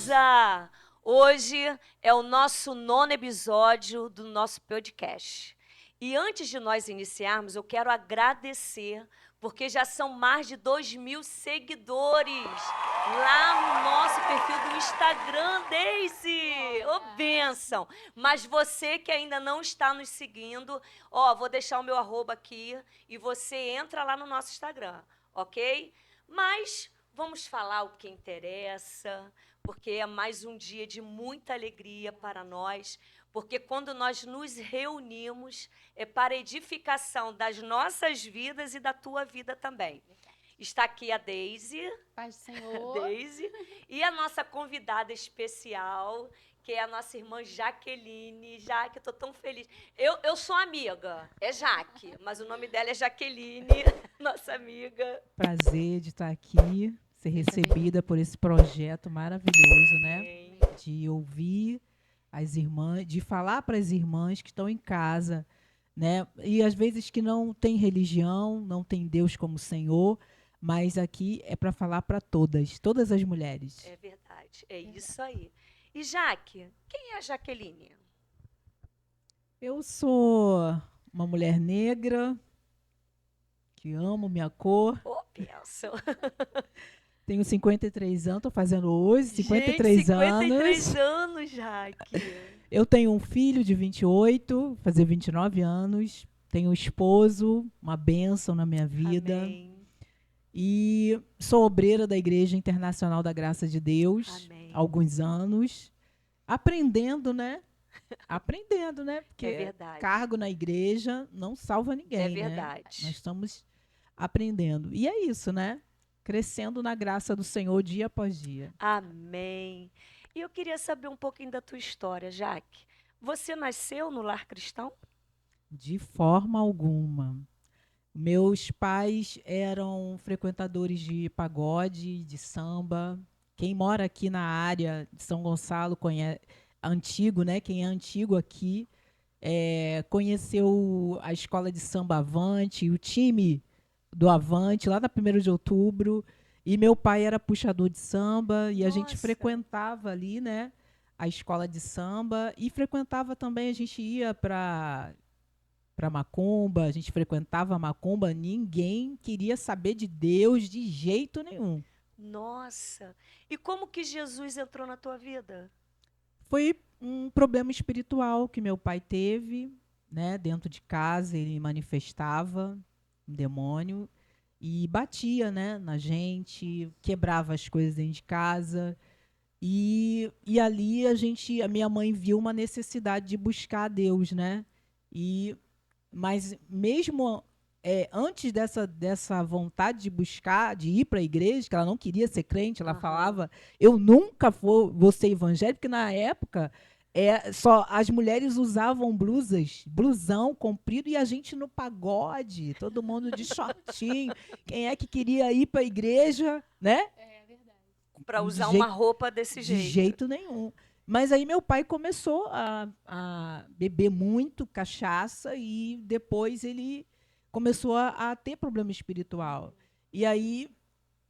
beleza? Hoje é o nosso nono episódio do nosso podcast. E antes de nós iniciarmos, eu quero agradecer, porque já são mais de 2.000 seguidores lá no nosso perfil do Instagram, Daisy. Ô, bênção! Mas você que ainda não está nos seguindo, vou deixar o meu arroba aqui e você entra lá no nosso Instagram, ok? Mas vamos falar o que interessa, porque é mais um dia de muita alegria para nós, porque quando nós nos reunimos é para edificação das nossas vidas e da tua vida também. Está aqui a Daisy, Paz do Senhor. Daisy, e a nossa convidada especial, que é a nossa irmã Jaqueline. Jaque, eu estou tão feliz. Eu sou amiga, é Jaque, mas o nome dela é Jaqueline, nossa amiga. Prazer de estar aqui, ser recebida por esse projeto maravilhoso, né? Amém. De ouvir as irmãs, de falar para as irmãs que estão em casa, né? E às vezes que não tem religião, não tem Deus como Senhor, mas aqui é para falar para todas as mulheres. É verdade, é isso aí. E Jaque, quem é a Jaqueline? Eu sou uma mulher negra que amo minha cor. Ô, bênção. Tenho 53 anos, estou fazendo hoje 53 Gente, 53 anos. anos, Jaque. Eu tenho um filho de 28, fazer 29 anos. Tenho um esposo, uma bênção na minha vida. Amém. E sou obreira da Igreja Internacional da Graça de Deus Amém. há alguns anos. Aprendendo, né? Aprendendo, né? Porque É verdade. cargo na igreja não salva ninguém, É né? verdade. Nós estamos aprendendo. E é isso, né? Crescendo na graça do Senhor dia após dia. Amém. E eu queria saber um pouquinho da tua história, Jaque. Você nasceu no lar cristão? De forma alguma. Meus pais eram frequentadores de pagode, de samba. Quem mora aqui na área de São Gonçalo conhece, antigo, né? Quem é antigo aqui conheceu a escola de samba Avante, o time do Avante, lá na 1º de outubro. E meu pai era puxador de samba e a gente Nossa. frequentava ali, né? A escola de samba e frequentava também, a gente ia para macumba, a gente frequentava a macumba, ninguém queria saber de Deus de jeito nenhum. Nossa. E como que Jesus entrou na tua vida? Foi um problema espiritual que meu pai teve, né? Dentro de casa ele manifestava um demônio e batia, né, na gente, quebrava as coisas dentro de casa. E ali a minha mãe viu uma necessidade de buscar a Deus, né? Mas mesmo antes dessa vontade de buscar, de ir para a igreja, que ela não queria ser crente, ela falava, eu nunca vou ser evangélica, porque na época só as mulheres usavam blusão comprido e a gente no pagode, todo mundo de shortinho. Quem é que queria ir para a igreja, né? É verdade. Para usar uma roupa desse jeito. De jeito nenhum. Mas aí meu pai começou a beber muito cachaça e depois ele começou a ter problema espiritual. E aí,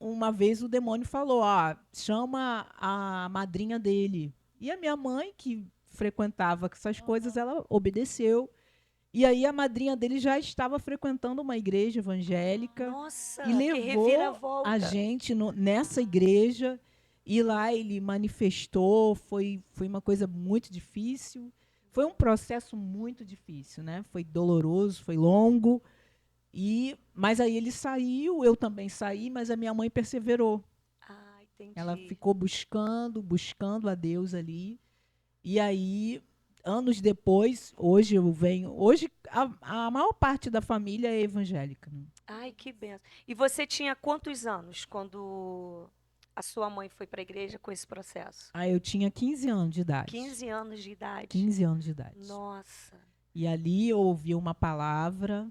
uma vez o demônio falou, chama a madrinha dele. E a minha mãe, que frequentava essas coisas, ela obedeceu. E aí a madrinha dele já estava frequentando uma igreja evangélica. Nossa, e levou que reviravolta. a gente nessa igreja. E lá ele manifestou, foi uma coisa muito difícil. Foi um processo muito difícil, né? Foi doloroso, foi longo. Mas aí ele saiu, eu também saí, mas a minha mãe perseverou. Ah, entendi. Ela ficou buscando a Deus ali. E aí, anos depois, hoje a maior parte da família é evangélica. Ai, que benção. E você tinha quantos anos quando a sua mãe foi para a igreja com esse processo? Eu tinha 15 anos de idade. 15 anos de idade? 15 anos de idade. Nossa. E ali eu ouvi uma palavra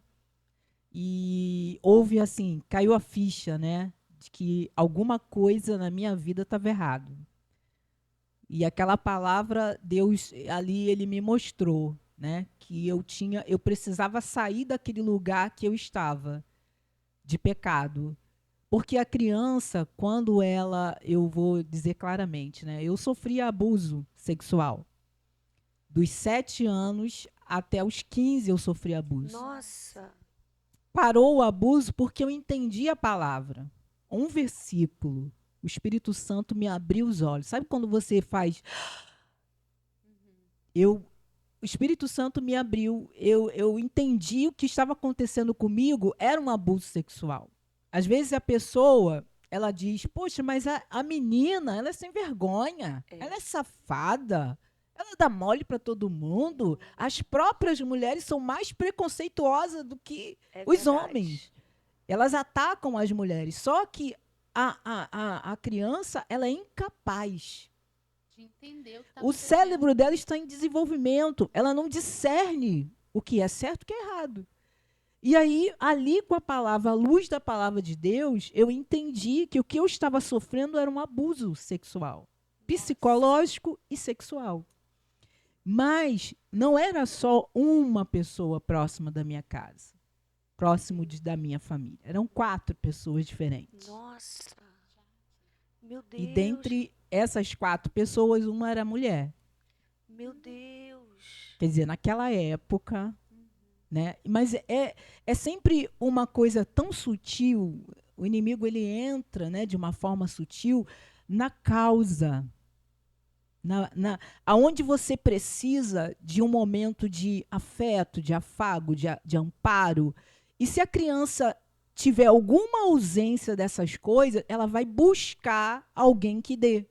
e houve assim, caiu a ficha, né? De que alguma coisa na minha vida estava errado. E aquela palavra, Deus ali, ele me mostrou, né? Que eu precisava sair daquele lugar que eu estava, de pecado. Porque a criança, quando ela, eu vou dizer claramente, né? Eu sofri abuso sexual. Dos 7 anos até os 15 eu sofri abuso. Nossa. Parou o abuso porque eu entendi a palavra. Um versículo. O Espírito Santo me abriu os olhos. Sabe quando você faz... O Espírito Santo me abriu. Eu entendi o que estava acontecendo comigo era um abuso sexual. Às vezes a pessoa, ela diz, poxa, mas a menina, ela é sem vergonha. Ela é safada. Ela dá mole para todo mundo. As próprias mulheres são mais preconceituosas do que os homens. Elas atacam as mulheres. Só que a criança, ela é incapaz. De entender o que tá O cérebro dela está em desenvolvimento. Ela não discerne o que é certo e o que é errado. E aí, ali com a palavra, a luz da palavra de Deus, eu entendi que o que eu estava sofrendo era um abuso sexual, psicológico e sexual. Mas não era só uma pessoa próxima da minha casa, próximo da minha família. Eram 4 pessoas diferentes. Nossa. Meu Deus. E dentre essas 4 pessoas, uma era mulher. Meu Deus. Quer dizer, naquela época, né? Mas é sempre uma coisa tão sutil. O inimigo ele entra, né, de uma forma sutil na causa. Aonde você precisa de um momento de afeto, de afago, de amparo. E se a criança tiver alguma ausência dessas coisas, ela vai buscar alguém que dê.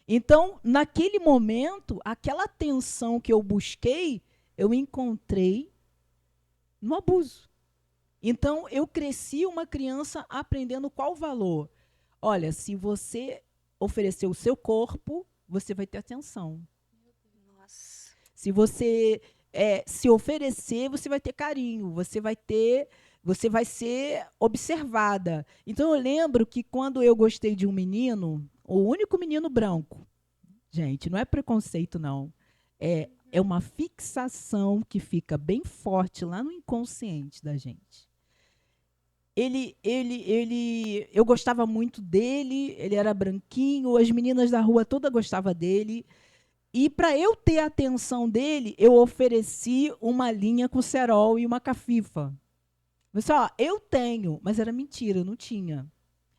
Então, naquele momento, aquela atenção que eu busquei, eu encontrei no abuso. Então, eu cresci uma criança aprendendo qual valor. Olha, se você oferecer o seu corpo, você vai ter atenção. Nossa. Se você se oferecer, você vai ter carinho, você vai ser observada. Então, eu lembro que quando eu gostei de um menino, o único menino branco, gente, não é preconceito, não. É uma fixação que fica bem forte lá no inconsciente da gente. Eu gostava muito dele, ele era branquinho, as meninas da rua toda gostavam dele. E para eu ter a atenção dele, eu ofereci uma linha com cerol e uma cafifa. Eu tenho, mas era mentira, eu não tinha.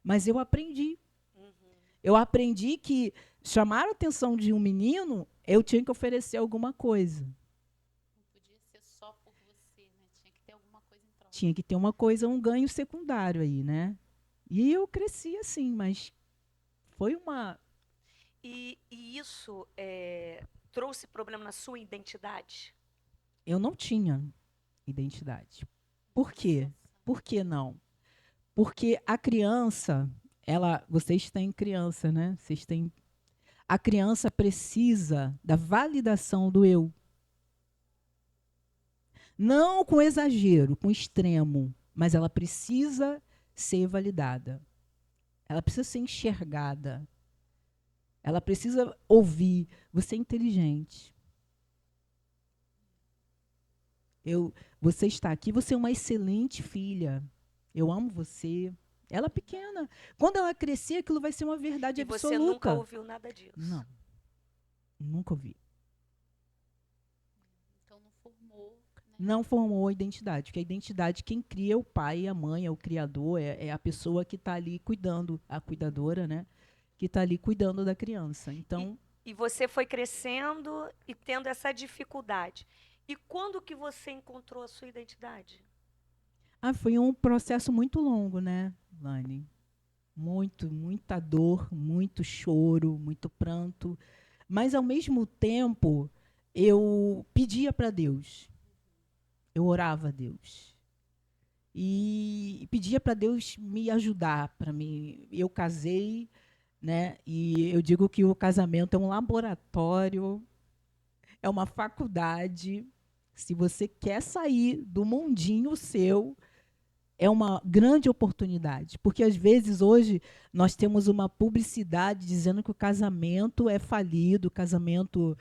Mas eu aprendi. Eu aprendi que chamar a atenção de um menino, eu tinha que oferecer alguma coisa. Não podia ser só por você, né? Tinha que ter alguma coisa em troca. Tinha que ter uma coisa, um ganho secundário aí, né? E eu cresci assim, mas foi uma... E isso trouxe problema na sua identidade? Eu não tinha identidade. Por quê? Por que não? Porque a criança, vocês têm criança, né? A criança precisa da validação do eu. Não com exagero, com extremo, mas ela precisa ser validada. Ela precisa ser enxergada. Ela precisa ouvir. Você é inteligente. Você está aqui, você é uma excelente filha. Eu amo você. Ela é pequena. Quando ela crescer, aquilo vai ser uma verdade absoluta. E você nunca ouviu nada disso? Não. Nunca ouvi. Então não formou. Né? Não formou a identidade. Porque a identidade, quem cria é o pai, a mãe, é o criador, é a pessoa que está ali cuidando, a cuidadora, né? Que está ali cuidando da criança. Então, e você foi crescendo e tendo essa dificuldade. E quando que você encontrou a sua identidade? Foi um processo muito longo, né, Lani? Muita dor, muito choro, muito pranto. Mas, ao mesmo tempo, eu pedia para Deus. Eu orava a Deus. E pedia para Deus me ajudar. Eu casei, né? E eu digo que o casamento é um laboratório, é uma faculdade. Se você quer sair do mundinho seu, é uma grande oportunidade. Porque, às vezes, hoje, nós temos uma publicidade dizendo que o casamento é falido, o casamento...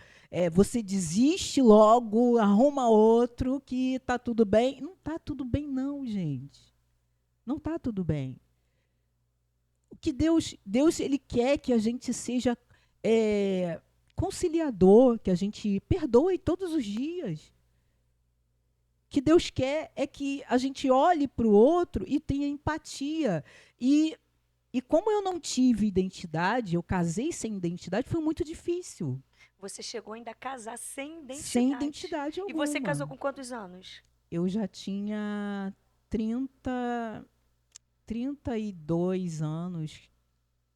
você desiste logo, arruma outro, que está tudo bem. Não está tudo bem, não, gente. Não está tudo bem. que Deus ele quer que a gente seja conciliador, que a gente perdoe todos os dias. Que Deus quer é que a gente olhe para o outro e tenha empatia. E como eu não tive identidade, eu casei sem identidade, foi muito difícil. Você chegou ainda a casar sem identidade. Sem identidade E alguma. você casou com quantos anos? Eu já tinha 32 anos.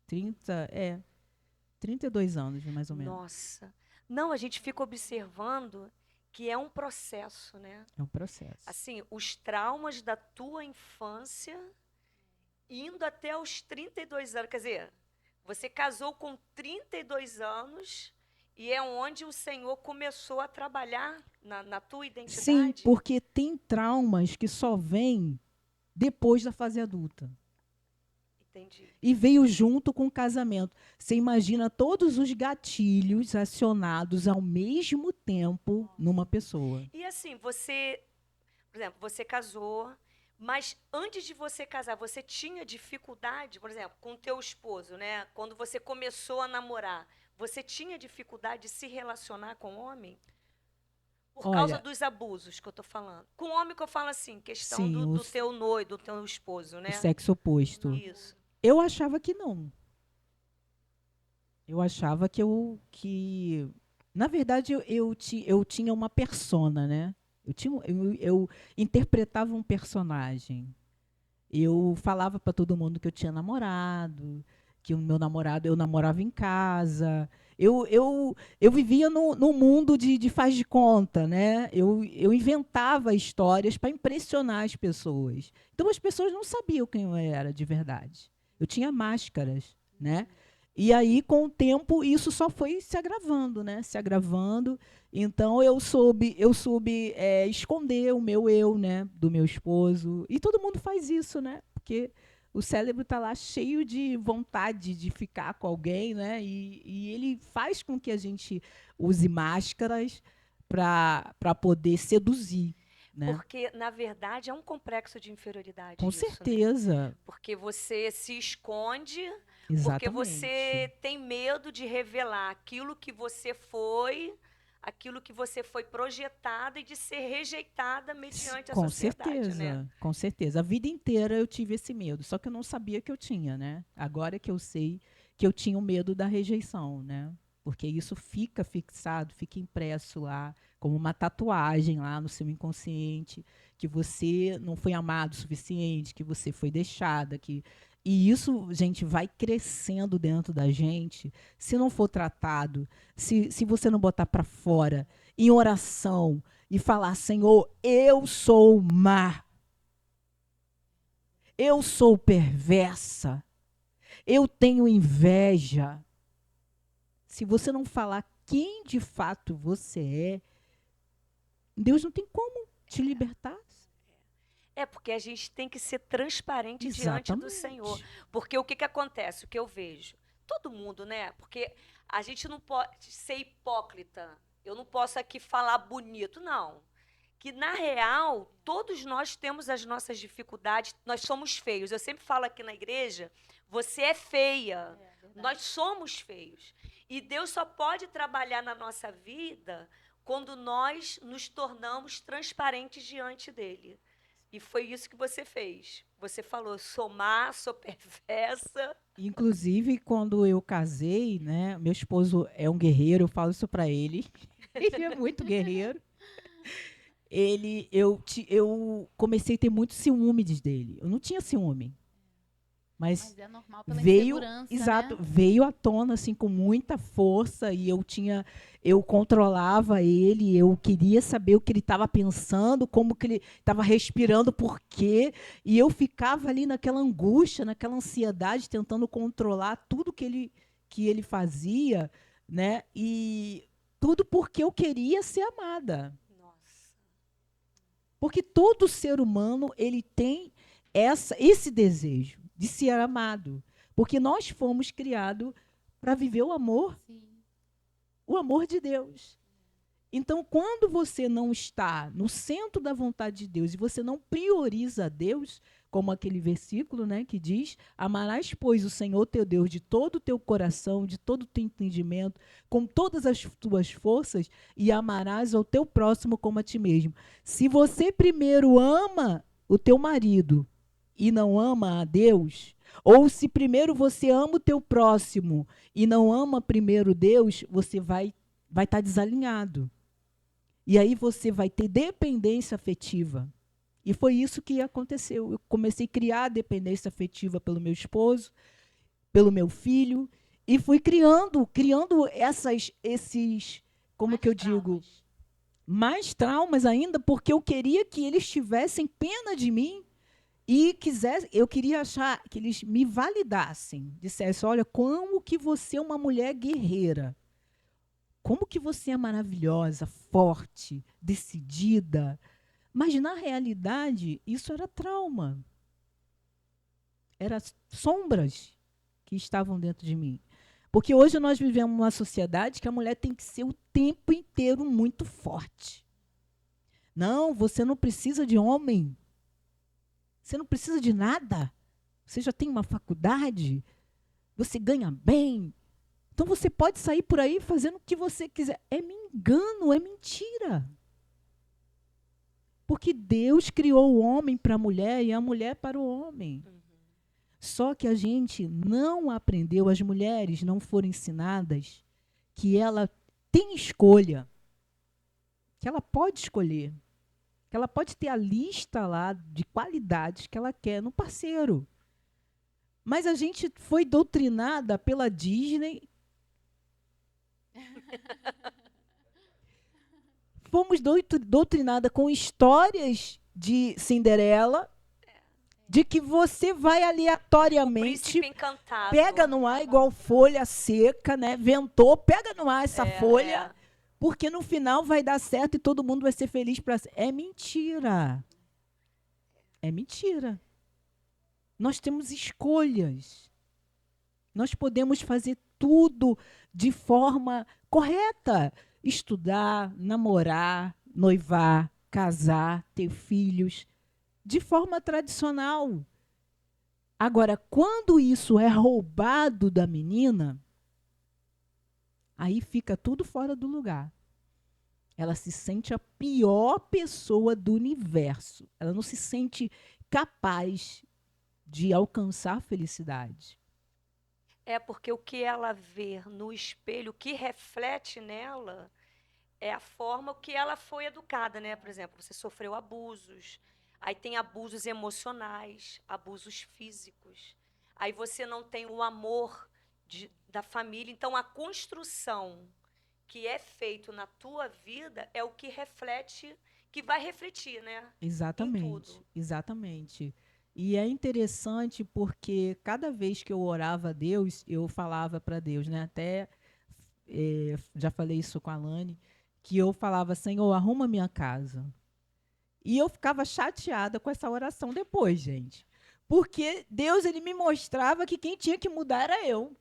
32 anos, mais ou menos. Nossa. Não, a gente fica observando que é um processo, né? É um processo. Assim, os traumas da tua infância indo até os 32 anos. Quer dizer, você casou com 32 anos e é onde o Senhor começou a trabalhar na tua identidade? Sim, porque tem traumas que só vêm depois da fase adulta. Entendi. E veio junto com o casamento. Você imagina todos os gatilhos acionados ao mesmo tempo numa pessoa. E assim, você, por exemplo, você casou, mas antes de você casar, você tinha dificuldade, por exemplo, com o teu esposo, né? Quando você começou a namorar, você tinha dificuldade de se relacionar com o homem? Por causa dos abusos que eu estou falando. Com o homem que eu falo assim, questão sim, do teu noivo, do teu esposo, né? O sexo oposto. Isso. Eu achava que não. Eu achava que na verdade, eu tinha uma persona, né? Eu interpretava um personagem. Eu falava para todo mundo que eu tinha namorado, que o meu namorado, eu namorava em casa. Eu vivia num mundo de faz de conta, né? Eu inventava histórias para impressionar as pessoas. Então as pessoas não sabiam quem eu era de verdade. Eu tinha máscaras, né? E aí, com o tempo, isso só foi se agravando, né? Se agravando. Então, eu soube esconder o meu eu, né? Do meu esposo. E todo mundo faz isso, né? Porque o cérebro está lá cheio de vontade de ficar com alguém, né? E ele faz com que a gente use máscaras para poder seduzir. Né? Porque, na verdade, é um complexo de inferioridade. Com isso, certeza. Né? Porque você se esconde, exatamente. Porque você tem medo de revelar aquilo que você foi projetada e de ser rejeitada mediante a sociedade. Com certeza, né? Com certeza. A vida inteira eu tive esse medo, só que eu não sabia que eu tinha, né? Agora é que eu sei que eu tinha o medo da rejeição, né? Porque isso fica fixado, fica impresso lá, como uma tatuagem lá no seu inconsciente, que você não foi amado o suficiente, que você foi deixada, E isso, gente, vai crescendo dentro da gente, se não for tratado, se você não botar para fora, em oração, e falar, Senhor, eu sou má, eu sou perversa, eu tenho inveja. Se você não falar quem de fato você é, Deus não tem como te libertar. Porque a gente tem que ser transparente diante do Senhor. Porque o que acontece? O que eu vejo? Todo mundo, né? Porque a gente não pode ser hipócrita. Eu não posso aqui falar bonito, não. Que, na real, todos nós temos as nossas dificuldades. Nós somos feios. Eu sempre falo aqui na igreja, você é feia. Nós somos feios. E Deus só pode trabalhar na nossa vida quando nós nos tornamos transparentes diante dele. E foi isso que você fez. Você falou, sou má, sou perversa. Inclusive, quando eu casei, né, meu esposo é um guerreiro, eu falo isso para ele. Ele é muito guerreiro. Eu comecei a ter muito ciúmes dele. Eu não tinha ciúme. Mas é normal pela veio, insegurança, exato, né? veio à tona assim com muita força e eu controlava ele, eu queria saber o que ele estava pensando, como que ele estava respirando, por quê, e eu ficava ali naquela angústia, naquela ansiedade, tentando controlar tudo que ele fazia, né? E tudo porque eu queria ser amada. Nossa. Porque todo ser humano ele tem esse desejo de ser amado. Porque nós fomos criados para viver o amor. Sim. O amor de Deus. Então, quando você não está no centro da vontade de Deus e você não prioriza a Deus, como aquele versículo, né, que diz: amarás, pois, o Senhor teu Deus de todo o teu coração, de todo o teu entendimento, com todas as tuas forças, e amarás ao teu próximo como a ti mesmo. Se você primeiro ama o teu marido e não ama a Deus, ou se primeiro você ama o teu próximo e não ama primeiro Deus, você vai estar desalinhado. E aí você vai ter dependência afetiva. E foi isso que aconteceu. Eu comecei a criar dependência afetiva pelo meu esposo, pelo meu filho, e fui criando esses, como Mais que eu digo, traumas. mais traumas ainda, porque eu queria que eles tivessem pena de mim e eu queria achar que eles me validassem, dissessem: olha, como que você é uma mulher guerreira. Como que você é maravilhosa, forte, decidida. Mas, na realidade, isso era trauma. Eram sombras que estavam dentro de mim. Porque hoje nós vivemos uma sociedade que a mulher tem que ser o tempo inteiro muito forte. Não, você não precisa de homem. Você não precisa de nada. Você já tem uma faculdade. Você ganha bem. Então você pode sair por aí fazendo o que você quiser. É me engano, é mentira. Porque Deus criou o homem para a mulher e a mulher para o homem. Só que a gente não aprendeu, as mulheres não foram ensinadas que ela tem escolha, que ela pode escolher, que ela pode ter a lista lá de qualidades que ela quer no parceiro. Mas a gente foi doutrinada pela Disney. Fomos doutrinadas com histórias de Cinderela, de que você vai aleatoriamente, Príncipe Encantado. pega no ar igual folha seca, né? Ventou, pega no ar essa folha, porque no final vai dar certo e todo mundo vai ser feliz para sempre. É mentira. É mentira. Nós temos escolhas. Nós podemos fazer tudo de forma correta. Estudar, namorar, noivar, casar, ter filhos, de forma tradicional. Agora, quando isso é roubado da menina, aí fica tudo fora do lugar. Ela se sente a pior pessoa do universo. Ela não se sente capaz de alcançar a felicidade. É porque o que ela vê no espelho, o que reflete nela, é a forma que ela foi educada, né? Por exemplo, você sofreu abusos, aí tem abusos emocionais, abusos físicos, aí você não tem o amor da família. Então, a construção que é feito na tua vida é o que reflete, que vai refletir, né? Exatamente, Em tudo. exatamente. E é interessante porque cada vez que eu orava a Deus, eu falava para Deus, né? Até já falei isso com a Lani, que eu falava: Senhor, arruma minha casa. E eu ficava chateada com essa oração depois, gente. Porque Deus, ele me mostrava que quem tinha que mudar era eu.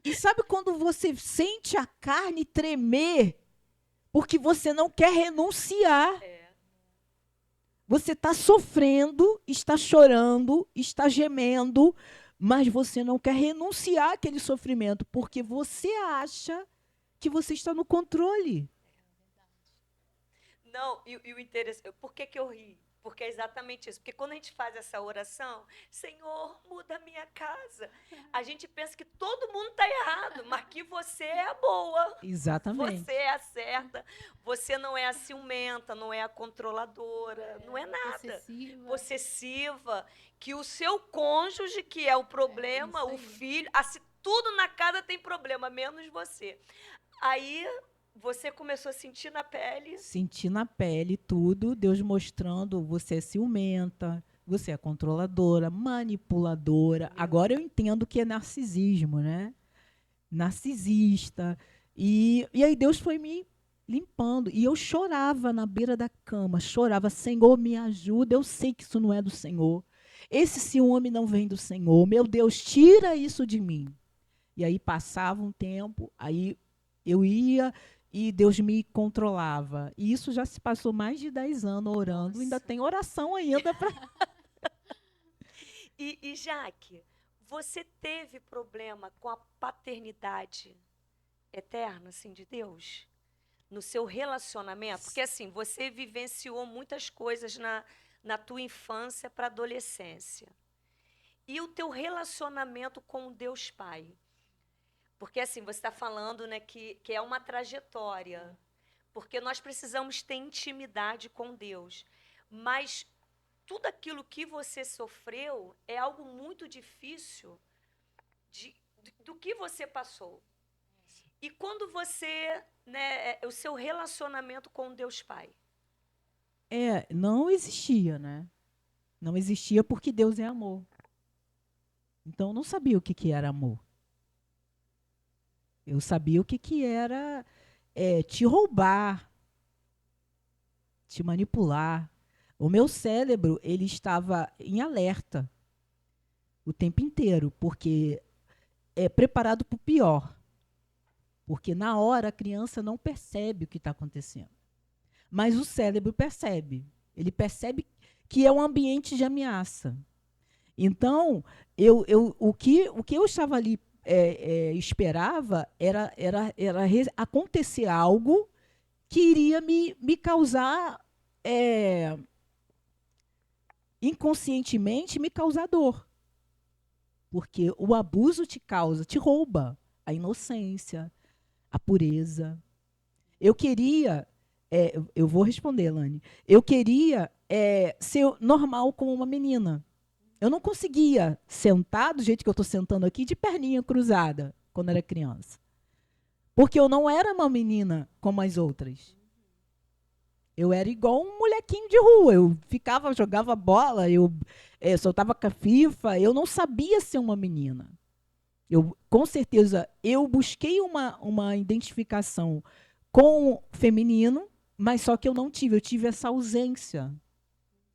E sabe quando você sente a carne tremer porque você não quer renunciar? Você está sofrendo, está chorando, está gemendo, mas você não quer renunciar àquele sofrimento porque você acha que você está no controle. Não, e o interessante, por que eu ri? Porque é exatamente isso. Porque quando a gente faz essa oração, Senhor, muda a minha casa, a gente pensa que todo mundo está errado, mas que você é a boa. Exatamente. Você é a certa. Você não é a ciumenta, não é a controladora, não é nada. Possessiva. Que o seu cônjuge, que é o problema, o filho, assim, tudo na casa tem problema, menos você. Aí você começou a sentir na pele. Sentir na pele tudo, Deus mostrando: você é ciumenta, você é controladora, manipuladora. Agora eu entendo que é narcisismo, né? Narcisista. E aí Deus foi me limpando. E eu chorava na beira da cama, chorava: Senhor, me ajuda, eu sei que isso não é do Senhor. Esse ciúme não vem do Senhor. Meu Deus, tira isso de mim. E aí passava um tempo, aí Eu ia e Deus me controlava. E isso já se passou mais de 10 anos orando. Ainda Nossa. tem oração ainda para. E Jaque, você teve problema com a paternidade eterna, assim, de Deus? No seu relacionamento? Porque, assim, você vivenciou muitas coisas na tua infância para adolescência. E o teu relacionamento com o Deus Pai? Porque, assim, você está falando, né, que é uma trajetória. Porque nós precisamos ter intimidade com Deus. Mas tudo aquilo que você sofreu é algo muito difícil do que você passou. E quando você, né, o seu relacionamento com Deus Pai? Não existia, né? Não existia porque Deus é amor. Então eu não sabia o que, que era amor. Eu sabia o que, que era te roubar, te manipular. O meu cérebro, ele estava em alerta o tempo inteiro, porque é preparado para o pior. Porque na hora a criança não percebe o que está acontecendo. Mas o cérebro percebe. Ele percebe que é um ambiente de ameaça. Então, o que eu estava ali esperava era acontecer algo que iria me causar, inconscientemente, me causar dor. Porque o abuso te rouba a inocência, a pureza. Eu queria, eu vou responder, Elane, eu queria ser normal como uma menina. Eu não conseguia sentar do jeito que eu estou sentando aqui, de perninha cruzada, quando era criança. Porque eu não era uma menina como as outras. Eu era igual um molequinho de rua. Eu jogava bola, eu soltava cafifa. Eu não sabia ser uma menina. Com certeza, eu busquei uma identificação com o feminino, mas só que eu não tive. Eu tive essa ausência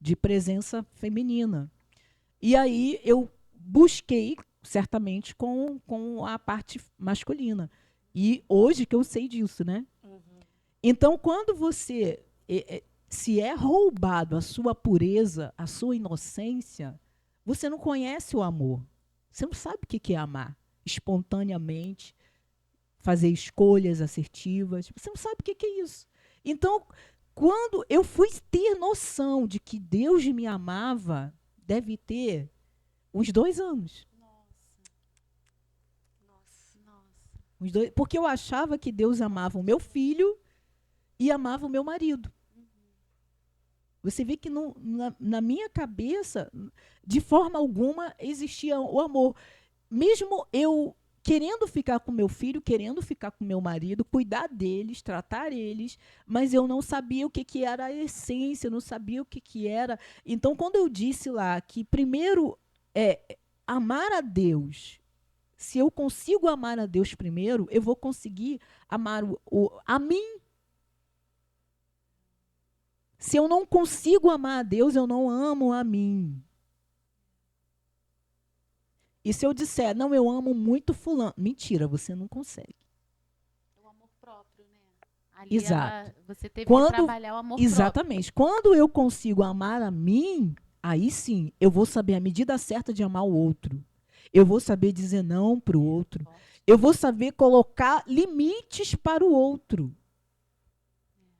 de presença feminina. E aí eu busquei, certamente, com a parte masculina. E hoje que eu sei disso, né? Uhum. Então, quando você se é roubado a sua pureza, a sua inocência, você não conhece o amor. Você não sabe o que é amar espontaneamente, fazer escolhas assertivas. Você não sabe o que é isso. Então, quando eu fui ter noção de que Deus me amava, deve ter uns 2 anos. Nossa. Porque eu achava que Deus amava o meu filho e amava o meu marido. Você vê que na minha cabeça, de forma alguma, existia o amor. Mesmo eu querendo ficar com meu filho, querendo ficar com meu marido, cuidar deles, tratar eles, mas eu não sabia o que, que era a essência, eu não sabia o que, que era. Então, quando eu disse lá que primeiro amar a Deus, se eu consigo amar a Deus primeiro, eu vou conseguir amar a mim. Se eu não consigo amar a Deus, eu não amo a mim. E se eu disser, não, eu amo muito fulano, mentira, você não consegue. O amor próprio, né? Ali Exato. você teve que trabalhar o amor exatamente. Quando eu consigo amar a mim, aí sim, eu vou saber a medida certa de amar o outro. Eu vou saber dizer não para o outro. próprio. Eu vou saber colocar limites para o outro.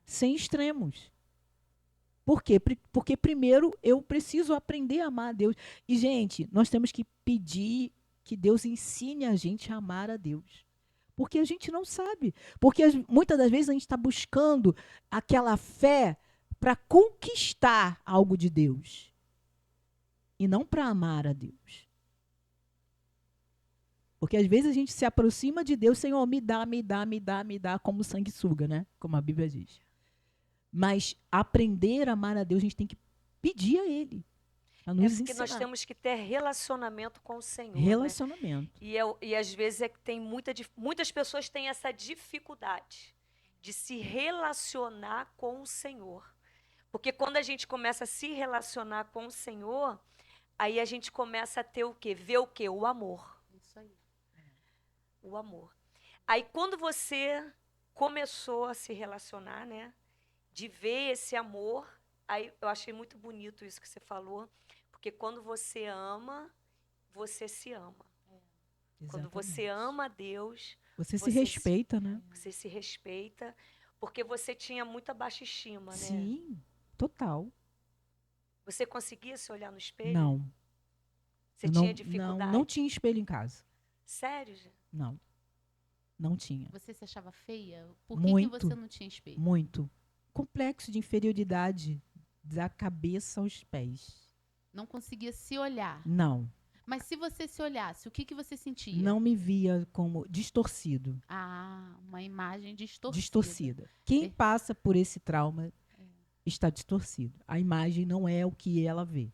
Sem extremos. Por quê? Porque primeiro eu preciso aprender a amar a Deus. E, gente, nós temos que pedir que Deus ensine a gente a amar a Deus. Porque a gente não sabe. Porque muitas das vezes a gente está buscando aquela fé para conquistar algo de Deus. E não para amar a Deus. Porque às vezes a gente se aproxima de Deus, Senhor, me dá, me dá, me dá, me dá, como sanguessuga, né? Como a Bíblia diz. Mas aprender a amar a Deus, a gente tem que pedir a Ele. A nos Porque ensinar. nós temos que ter relacionamento com o Senhor. Relacionamento. Né? E às vezes é que tem muitas pessoas têm essa dificuldade de se relacionar com o Senhor. Porque quando a gente começa a se relacionar com o Senhor, aí a gente começa a ter o quê? Ver o quê? O amor. Isso aí. O amor. Aí quando você começou a se relacionar, né? De ver esse amor, aí eu achei muito bonito isso que você falou, porque quando você ama, você se ama. Quando você Exatamente. ama a Deus, Você se você se, respeita, né? você se respeita, porque você tinha muita baixa estima, né? Sim, total. Você conseguia se olhar no espelho? Não, Você eu tinha não dificuldade? tinha espelho em casa. Sério, gente? Não, não tinha. Você se achava feia? Por que você Muito, não tinha espelho? muito. Complexo de inferioridade da cabeça aos pés. Não conseguia se olhar. Não, Mas se você se olhasse, o que você sentia? não me via como distorcido, Ah, uma imagem distorcida. distorcida. Quem É. passa por esse trauma está distorcido. A imagem não é o que ela vê.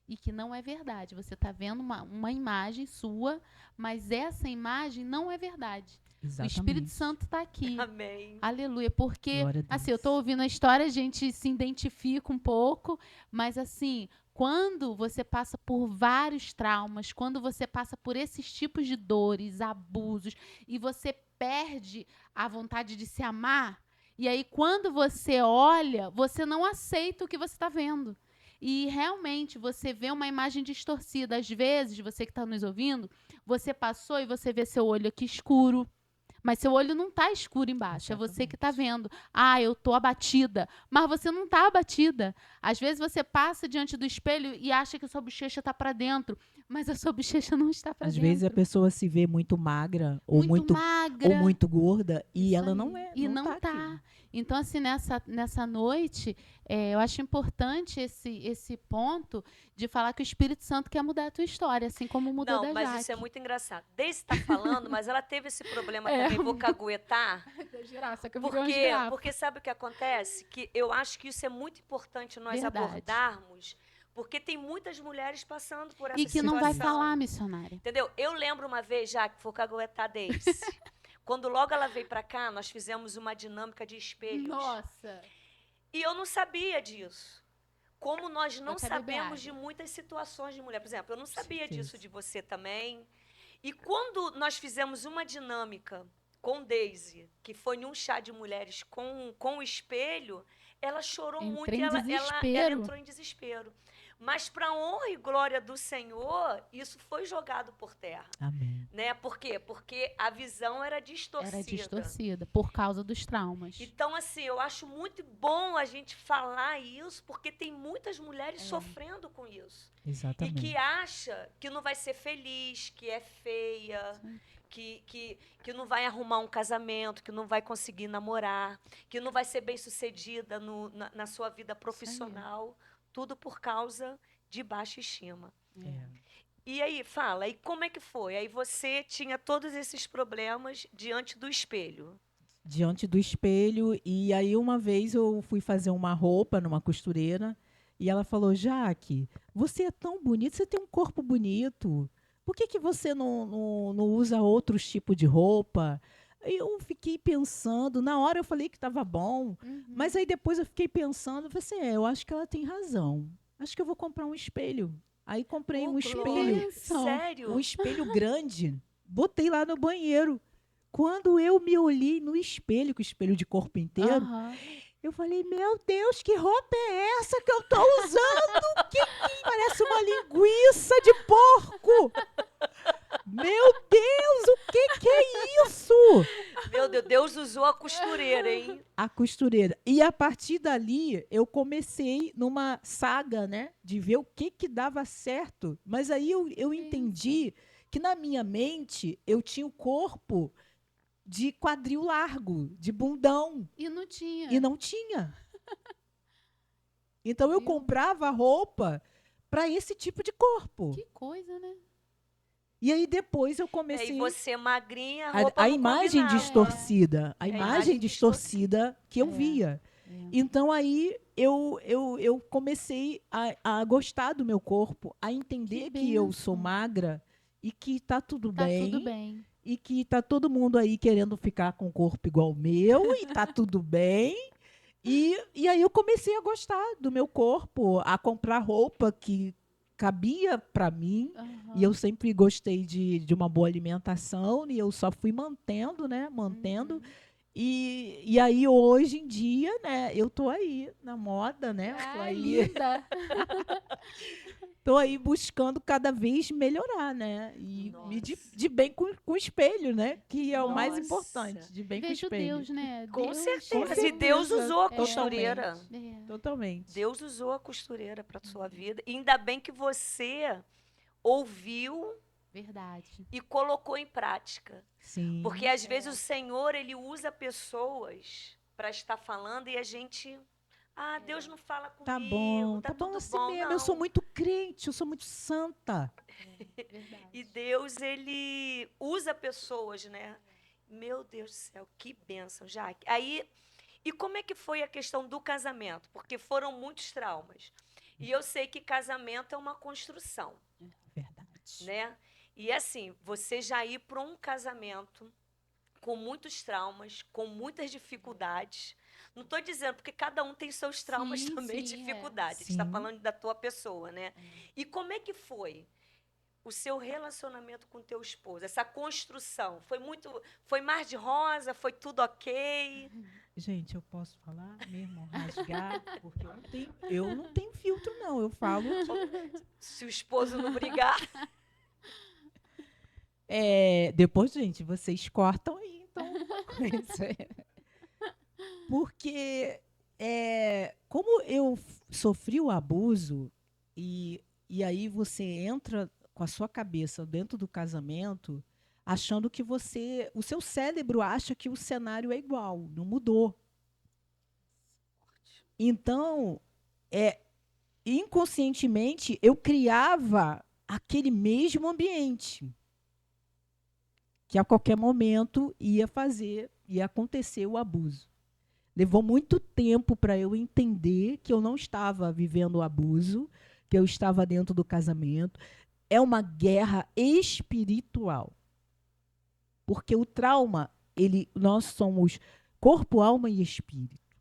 E que não é verdade. Você está vendo uma imagem sua, mas essa imagem não é verdade. Exatamente. O Espírito Santo está aqui. Amém. Aleluia. Porque, Glória a Deus. assim, eu estou ouvindo a história, a gente se identifica um pouco, mas, assim, quando você passa por vários traumas, quando você passa por esses tipos de dores, abusos, e você perde a vontade de se amar, e aí, quando você olha, você não aceita o que você está vendo. E realmente você vê uma imagem distorcida. Às vezes, você que está nos ouvindo, você passou e você vê seu olho aqui escuro. Mas seu olho não está escuro embaixo, é você que está vendo. Ah, eu estou abatida. Mas você não está abatida. Às vezes você passa diante do espelho e acha que a sua bochecha está para dentro, mas a sua bochecha não está para Às dentro. vezes a pessoa se vê muito magra ou muito magra. ou muito gorda e Isso ela aí. não é. E não tá. tá. Aqui. Então, assim, nessa noite, eu acho importante esse ponto de falar que o Espírito Santo quer mudar a tua história, assim como mudou Não, da mas Jaque. isso é muito engraçado. Desde que está falando, mas ela teve esse problema É. também, vou caguetar. Porque sabe o que acontece? Que eu acho que isso é muito importante nós Verdade. abordarmos, porque tem muitas mulheres passando por essa E que situação. não vai falar, missionária. Entendeu? Eu lembro uma vez, já que vou caguetar Daisy. Quando logo ela veio para cá, nós fizemos uma dinâmica de espelhos. Nossa! E eu não sabia disso. Como nós não Eu quero beber sabemos de água. muitas situações de mulher. Por exemplo, eu não sabia Certeza. disso de você também. E quando nós fizemos uma dinâmica com Daisy, que foi num chá de mulheres com o espelho, ela chorou muito Entrei e em ela desespero. entrou em desespero. Mas, para a honra e glória do Senhor, isso foi jogado por terra. Amém. Né? Por quê? Porque a visão era distorcida. Era distorcida, por causa dos traumas. Então, assim, eu acho muito bom a gente falar isso, porque tem muitas mulheres sofrendo com isso. Exatamente. E que acha que não vai ser feliz, que é feia, que não vai arrumar um casamento, que não vai conseguir namorar, que não vai ser bem-sucedida na sua vida profissional. Tudo por causa de baixa estima. É. E aí, fala, e como é que foi? Aí você tinha todos esses problemas diante do espelho. Diante do espelho, e aí uma vez eu fui fazer uma roupa numa costureira e ela falou: Jaque, você é tão bonita, você tem um corpo bonito, por que você não usa outros tipos de roupa? Eu fiquei pensando, na hora eu falei que estava bom, mas aí depois eu fiquei pensando, eu falei assim, eu acho que ela tem razão, acho que eu vou comprar um espelho. Aí comprei um espelho, Sério? um espelho grande, botei lá no banheiro. Quando eu me olhei no espelho, com o espelho de corpo inteiro, eu falei, meu Deus, que roupa é essa que eu tô usando? Que parece uma linguiça de porco. Meu Deus, o que é isso? Meu Deus, Deus usou a costureira, hein? A costureira. E a partir dali, eu comecei numa saga, né? De ver o que dava certo. Mas aí eu entendi que na minha mente, eu tinha o corpo de quadril largo, de bundão. E não tinha. E não tinha. Então eu comprava roupa para esse tipo de corpo. Que coisa, né? E aí depois eu comecei... E você magrinha, a roupa a não imagem combinava. distorcida. A imagem imagem distorcida que eu via. Então aí eu comecei a gostar do meu corpo, a entender que eu sou magra e que tá tudo bem. Tudo bem. E que tá todo mundo aí querendo ficar com um corpo igual o meu, e tá tudo bem. E aí eu comecei a gostar do meu corpo, a comprar roupa que cabia para mim. Aham. E eu sempre gostei de uma boa alimentação, e eu só fui mantendo, né? Mantendo. Uhum. E aí, hoje em dia, né? Eu tô aí na moda, né? Tô Ah, aí, linda. tô aí buscando cada vez melhorar, né? E Nossa. de bem com o espelho, né? Que é o mais Nossa. importante, de bem com o Vejo espelho. Deus, né? Com Deus. certeza. E Deus usou a É. costureira. É. Totalmente. Deus usou a costureira para sua vida. E ainda bem que você ouviu Verdade. e colocou em prática. Sim. Porque às vezes o Senhor, ele usa pessoas para estar falando e a gente, Deus não fala comigo, tá Tá bom tudo assim bom, mesmo. Eu sou não. muito crente, eu sou muito santa. Verdade. E Deus, ele usa pessoas, né? Meu Deus do céu, que bênção, Jaque. Aí, e como é que foi a questão do casamento? Porque foram muitos traumas. E eu sei que casamento é uma construção, Verdade. né? E assim, você já ir para um casamento com muitos traumas, com muitas dificuldades. Não estou dizendo, porque cada um tem seus traumas Sim, também, sim, dificuldades. A gente está Sim. falando da tua pessoa, né? E como é que foi o seu relacionamento com teu esposo? Essa construção foi mar de rosa, foi tudo ok? Gente, eu posso falar mesmo, rasgar, porque eu não tenho filtro, não. Eu falo. Se o esposo não brigar, Depois, gente, vocês cortam aí, então, alguma coisa. Porque, como eu sofri o abuso, e aí você entra com a sua cabeça dentro do casamento, achando que o seu cérebro acha que o cenário é igual, não mudou. Então, inconscientemente, eu criava aquele mesmo ambiente, que a qualquer momento ia acontecer o abuso. Levou muito tempo para eu entender que eu não estava vivendo o abuso, que eu estava dentro do casamento. É uma guerra espiritual. Porque o trauma, nós somos corpo, alma e espírito.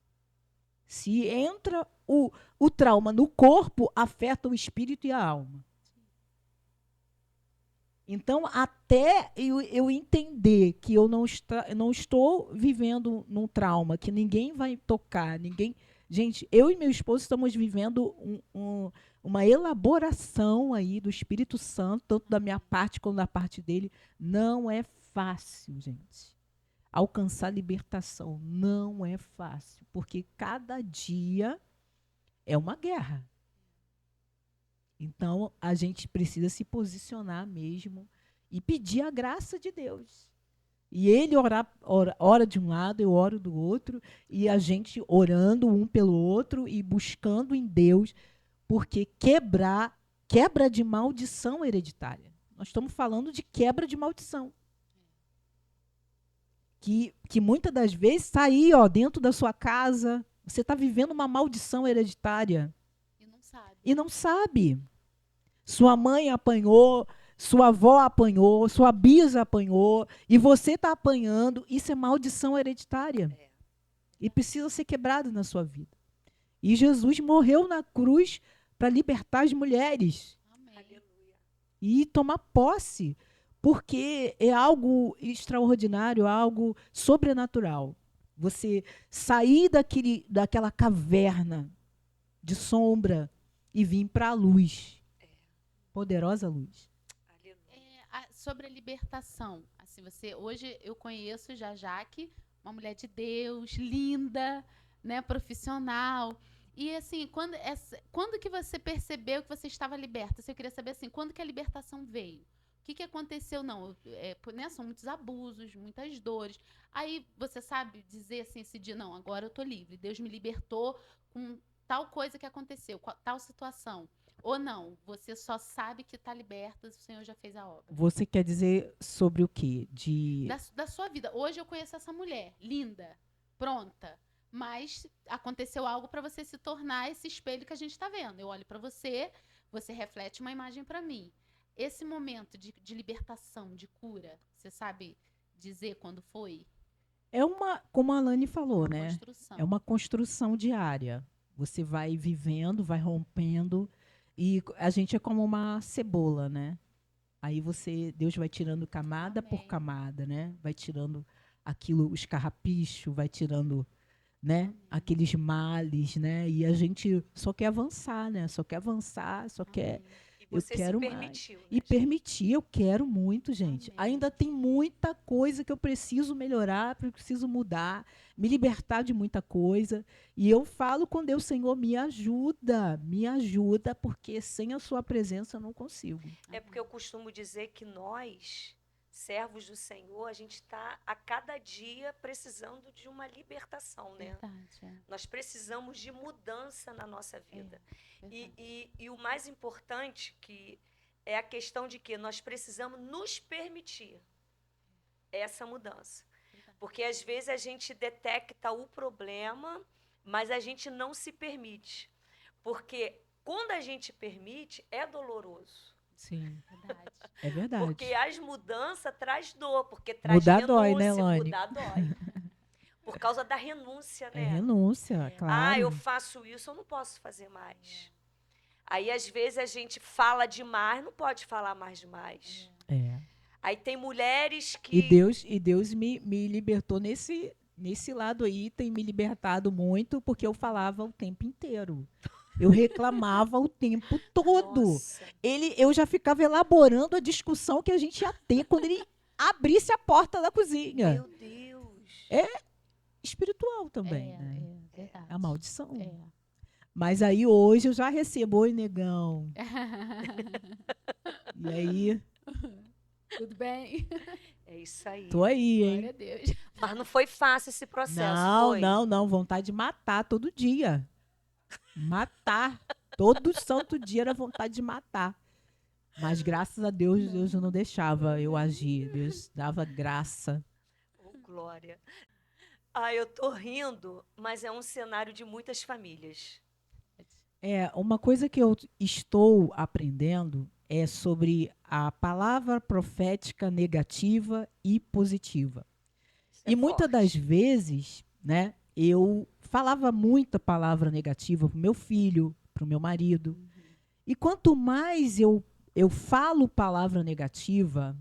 Se entra o trauma no corpo, afeta o espírito e a alma. Então, até eu entender que eu não estou vivendo num trauma, que ninguém vai tocar, ninguém. Gente, eu e meu esposo estamos vivendo uma elaboração aí do Espírito Santo, tanto da minha parte como da parte dele. Não é fácil, gente. Alcançar libertação não é fácil, porque cada dia é uma guerra. Então, a gente precisa se posicionar mesmo e pedir a graça de Deus. E ele ora de um lado, eu oro do outro, e a gente orando um pelo outro e buscando em Deus, porque quebra de maldição hereditária. Nós estamos falando de quebra de maldição. Que muitas das vezes está aí, dentro da sua casa, você está vivendo uma maldição hereditária. E não sabe. Sua mãe apanhou, sua avó apanhou, sua bisa apanhou, e você está apanhando. Isso é maldição hereditária. E precisa ser quebrado na sua vida. E Jesus morreu na cruz para libertar as mulheres. Amém. E tomar posse, porque é algo extraordinário, algo sobrenatural. Você sair daquela caverna de sombra e vir para a luz. Poderosa luz. Sobre a libertação, assim, hoje eu conheço já Jaque, uma mulher de Deus, linda, né, profissional. E assim, quando que você percebeu que você estava liberta? Eu queria saber assim, quando que a libertação veio? O que aconteceu? Não, né, são muitos abusos, muitas dores. Aí você sabe dizer assim, esse dia, não, agora eu tô livre. Deus me libertou com tal coisa que aconteceu, tal situação. Ou não, você só sabe que está liberta, o Senhor já fez a obra. Você quer dizer sobre o quê? Da sua vida. Hoje eu conheço essa mulher, linda, pronta, mas aconteceu algo para você se tornar esse espelho que a gente está vendo. Eu olho para você, você reflete uma imagem para mim. Esse momento de libertação, de cura, você sabe dizer quando foi? Como a Alane falou, né? Construção. É uma construção diária. Você vai vivendo, vai rompendo. E a gente é como uma cebola, né? Aí Deus vai tirando camada por Amém. camada, né? Vai tirando aquilo, os carrapichos, vai tirando, né? Aqueles males, né? E a gente só quer avançar, né? Só quer avançar, só quer. Amém. E Eu você se quero mais. permitiu, né, E gente? permitir, eu quero muito, gente. Amém. Ainda tem muita coisa que eu preciso melhorar, preciso mudar, me libertar de muita coisa. E eu falo com Deus, Senhor, me ajuda, porque sem a sua presença eu não consigo. É porque eu costumo dizer que nós, servos do Senhor, a gente está a cada dia precisando de uma libertação, né? Verdade, é. Nós precisamos de mudança na nossa vida. Verdade. E o mais importante que é a questão de que nós precisamos nos permitir essa mudança. Porque às vezes a gente detecta o problema, mas a gente não se permite. Porque quando a gente permite, é doloroso. Sim, Verdade. é verdade. Porque as mudanças traz dor, porque traz Mudar renúncia. dói, né, Lani? Mudar dói. Por causa da renúncia, É né? renúncia, claro. Ah, eu faço isso, eu não posso fazer mais. Aí, às vezes, a gente fala demais, não pode falar mais demais. É. Aí tem mulheres que... E Deus me libertou nesse lado aí, tem me libertado muito, porque eu falava o tempo inteiro. Eu reclamava o tempo todo. Nossa, Eu já ficava elaborando a discussão que a gente ia ter quando ele abrisse a porta da cozinha. meu Deus. Espiritual também, né? É verdade. A maldição. É. Mas aí hoje eu já recebo, oi, negão. E aí, Tudo bem? É isso aí. tô aí, hein? Glória a Deus. Mas não foi fácil esse processo, Não, foi? não. Vontade de matar todo dia. Matar. Todo santo dia era vontade de matar. Mas graças a Deus, Deus não deixava eu agir. Deus dava graça. Oh, glória. Ah, eu tô rindo, mas é um cenário de muitas famílias. Uma coisa que eu estou aprendendo é sobre a palavra profética negativa e positiva. Isso é E muitas forte. das vezes, né, eu falava muita palavra negativa pro meu filho, pro meu marido. E quanto mais eu falo palavra negativa,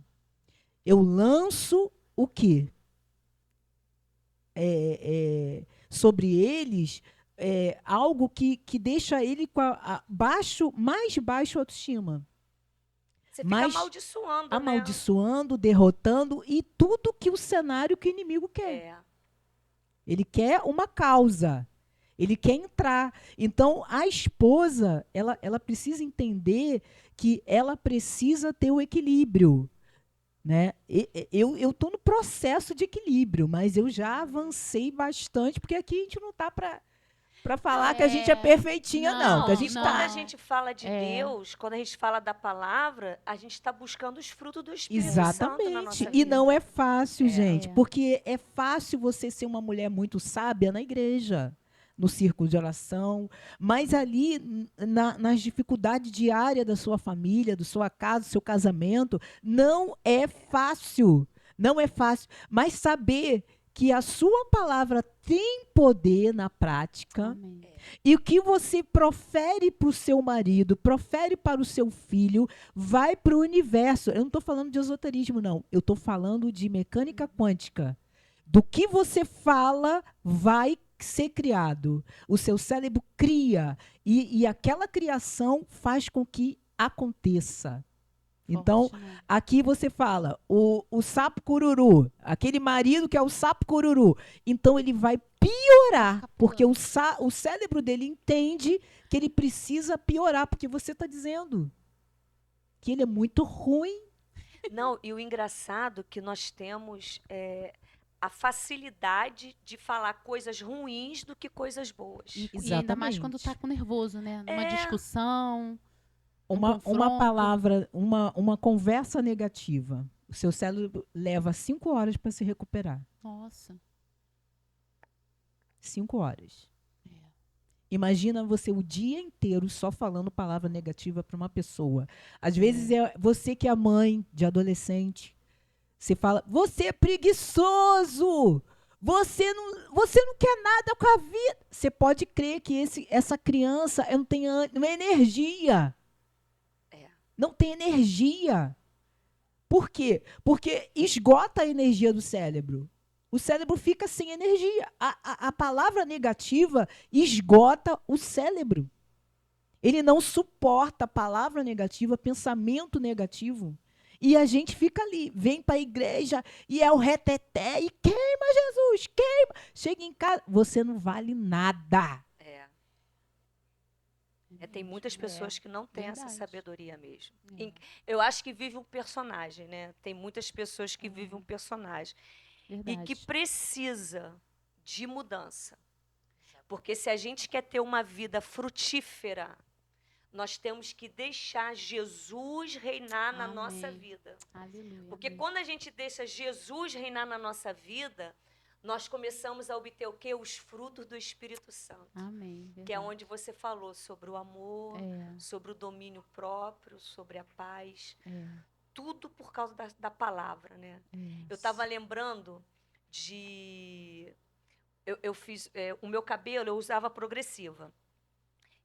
eu lanço o quê? Sobre eles, algo que deixa ele com mais baixa autoestima. Você fica Mas amaldiçoando, Amaldiçoando, derrotando e tudo que o cenário que o inimigo quer. né? É. Ele quer uma causa. Ele quer entrar. Então, a esposa, ela precisa entender que ela precisa ter o equilíbrio. Né? Eu estou no processo de equilíbrio, mas eu já avancei bastante, porque aqui a gente não está para falar que a gente é perfeitinha, não. Que a gente Quando tá. a gente fala de Deus, quando a gente fala da palavra, a gente está buscando os frutos do Espírito Santo na nossa Exatamente. vida. E não é fácil, gente, É. porque é fácil você ser uma mulher muito sábia na igreja, no círculo de oração, mas ali nas dificuldades diárias da sua família, da sua casa, do seu casamento, não é fácil. Não é fácil. Mas saber que a sua palavra tem poder na prática. Amém. E o que você profere para o seu marido, profere para o seu filho, vai para o universo. Eu não estou falando de esoterismo, não. Eu estou falando de mecânica quântica. Do que você fala, vai ser criado. O seu cérebro cria. E aquela criação faz com que aconteça. Então, Forte, né? aqui você fala, o sapo cururu, aquele marido que é o sapo cururu. Então, ele vai piorar, porque o cérebro dele entende que ele precisa piorar, porque você está dizendo que ele é muito ruim. Não, e o engraçado é que nós temos a facilidade de falar coisas ruins do que coisas boas. E ainda mais Exatamente. quando tá com nervoso, né? Numa É. discussão. Uma confronto. palavra, uma conversa negativa. O seu cérebro leva 5 horas para se recuperar. Nossa. 5 horas. É. Imagina você o dia inteiro só falando palavra negativa para uma pessoa. Às vezes é você que é mãe de adolescente. Você fala, você é preguiçoso. Você não quer nada com a vida. Você pode crer que essa criança não tem energia. não tem energia. Por quê? Porque esgota a energia do cérebro. O cérebro fica sem energia. A palavra negativa esgota o cérebro. Ele não suporta a palavra negativa, pensamento negativo. E a gente fica ali, vem para a igreja e é o reteté e queima Jesus, queima. Chega em casa, você não vale nada. Tem muitas pessoas que não têm essa verdade. sabedoria mesmo. É. Eu acho que vive um personagem, né? Tem muitas pessoas que vivem um personagem. Verdade. E que precisa de mudança. Porque se a gente quer ter uma vida frutífera, nós temos que deixar Jesus reinar na Amém. nossa vida. Aleluia. Porque amém. quando a gente deixa Jesus reinar na nossa vida, nós começamos a obter o quê? Os frutos do Espírito Santo. Amém. Que é verdade. onde você falou sobre o amor, É, sobre o domínio próprio, sobre a paz. é, Tudo por causa da palavra, né? é. Eu estava lembrando de... Eu fiz... o meu cabelo, eu usava progressiva.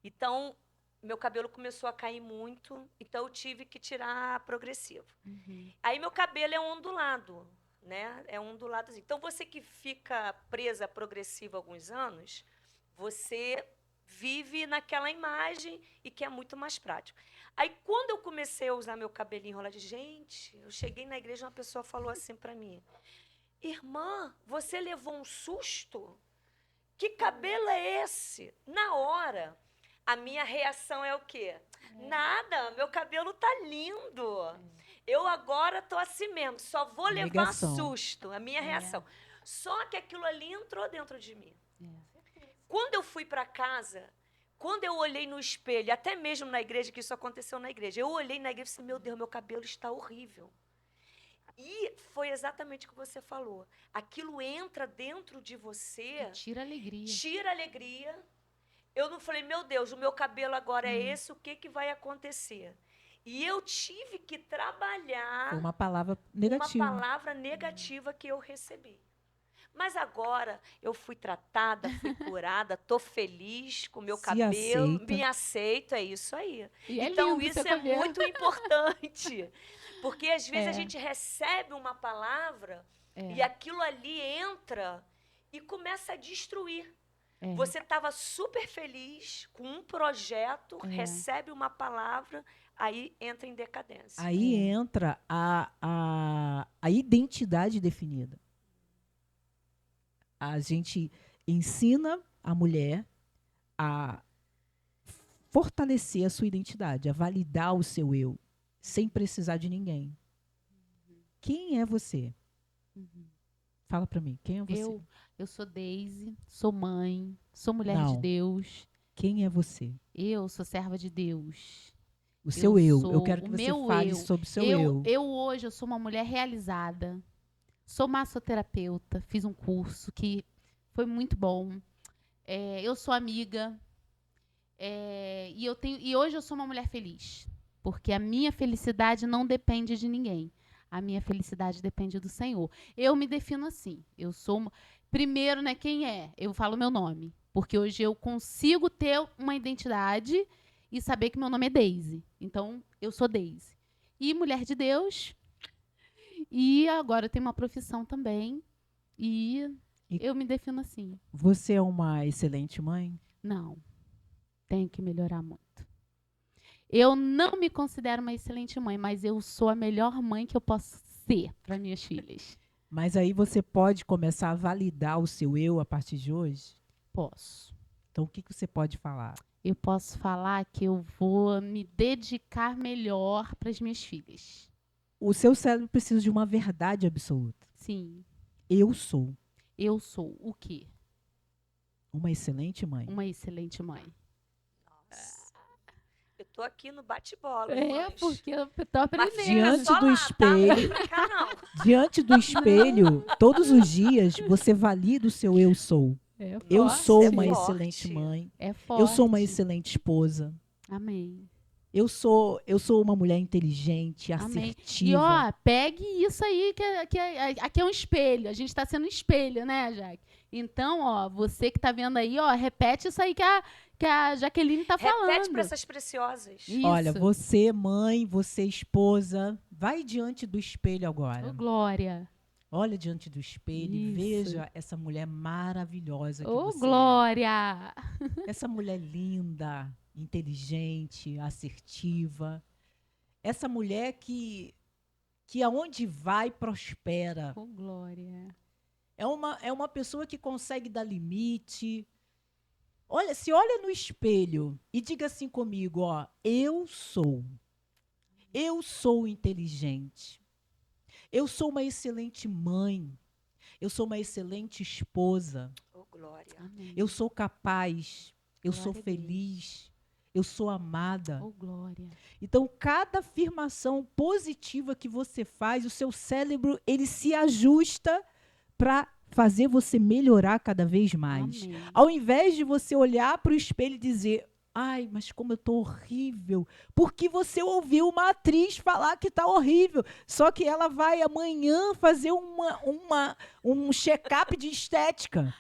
Então, meu cabelo começou a cair muito, então eu tive que tirar a progressiva. Uhum. Aí meu cabelo é ondulado, né? É onduladozinho. Então, você que fica presa à progressiva há alguns anos, você vive naquela imagem e que é muito mais prático. Aí, quando eu comecei a usar meu cabelinho enrolado, gente, eu cheguei na igreja e uma pessoa falou assim para mim, irmã, você levou um susto? Que cabelo é esse? Na hora, a minha reação é o quê? Nada, meu cabelo tá lindo. Eu agora tô assim mesmo, só vou levar Negação. susto, a minha reação. Só que aquilo ali entrou dentro de mim. É. Quando eu fui para casa, quando eu olhei no espelho, até mesmo na igreja, que isso aconteceu na igreja, eu olhei na igreja e disse, meu Deus, meu cabelo está horrível. E foi exatamente o que você falou. Aquilo entra dentro de você, Tira a alegria. tira a alegria. Eu não falei, meu Deus, o meu cabelo agora é esse, o que vai acontecer? E eu tive que trabalhar Foi uma palavra uma negativa. palavra negativa que eu recebi. Mas agora eu fui tratada, fui curada, tô feliz com o meu Se cabelo, aceita. me aceito, é isso aí. E é Então, lindo isso seu é cabelo. muito importante. Porque às vezes a É. gente recebe uma palavra É. e aquilo ali entra e começa a destruir. É. Você estava super feliz com um projeto, É. recebe uma palavra, aí entra em decadência. Aí entra a identidade definida. A gente ensina a mulher a fortalecer a sua identidade, a validar o seu eu, sem precisar de ninguém. Quem é você? Uhum. Fala pra mim, quem é você? Eu sou Deise, sou mãe, sou mulher de Não. Deus. Quem é você? Eu sou serva de Deus. O seu eu. sou Eu quero que o você meu fale eu. sobre o seu eu. Eu hoje eu sou uma mulher realizada. Sou massoterapeuta, fiz um curso que foi muito bom. Eu sou amiga. E hoje eu sou uma mulher feliz. Porque a minha felicidade não depende de ninguém. A minha felicidade depende do Senhor. Eu me defino assim. Eu sou. Primeiro, né, quem é? Eu falo meu nome. Porque hoje eu consigo ter uma identidade e saber que meu nome é Deise. Então, eu sou Deise. E mulher de Deus. E agora eu tenho uma profissão também. E eu me defino assim. Você é uma excelente mãe? Não. Tenho que melhorar muito. Eu não me considero uma excelente mãe, mas eu sou a melhor mãe que eu posso ser para minhas filhas. Mas aí você pode começar a validar o seu eu a partir de hoje? Posso. Então, o que você pode falar? Eu posso falar que eu vou me dedicar melhor para as minhas filhas. O seu cérebro precisa de uma verdade absoluta. Sim. Eu sou Eu sou o quê? uma excelente mãe. Uma excelente mãe. Nossa. Eu tô aqui no bate-bola. Porque eu tô Mas aprendendo. fica Diante só do lá, espelho. Tá? Não vem pra cá, não. Diante do espelho, todos os dias, você valida o seu eu sou. Eu Nossa, sou é uma forte. excelente mãe. É forte. Eu sou uma excelente esposa. Amém. Eu sou uma mulher inteligente, Amém. assertiva. E ó, pegue isso aí, aqui é um espelho. A gente está sendo um espelho, né, Jaque? Então, ó, você que tá vendo aí, ó, repete isso aí que que a Jaqueline tá Repete falando. para essas preciosas. Isso. Olha, você, mãe, você, esposa, vai diante do espelho agora. Ô, Glória. Olha diante do espelho e Isso. veja essa mulher maravilhosa que Ô, você é. Glória. Essa mulher linda, inteligente, assertiva. Essa mulher que aonde vai, prospera. Ô, Glória. É uma pessoa que consegue dar limite. Olha, se olha no espelho e diga assim comigo, ó, eu sou inteligente. Eu sou uma excelente mãe. Eu sou uma excelente esposa. Oh, glória. Amém. Eu sou capaz. Eu Glória sou a Deus. feliz. Eu sou amada. Ô, Glória. Então, cada afirmação positiva que você faz, o seu cérebro, ele se ajusta para fazer você melhorar cada vez mais. Amém. Ao invés de você olhar para o espelho e dizer, ai, mas como eu tô horrível, porque você ouviu uma atriz falar que tá horrível, só que ela vai amanhã fazer um check-up de estética.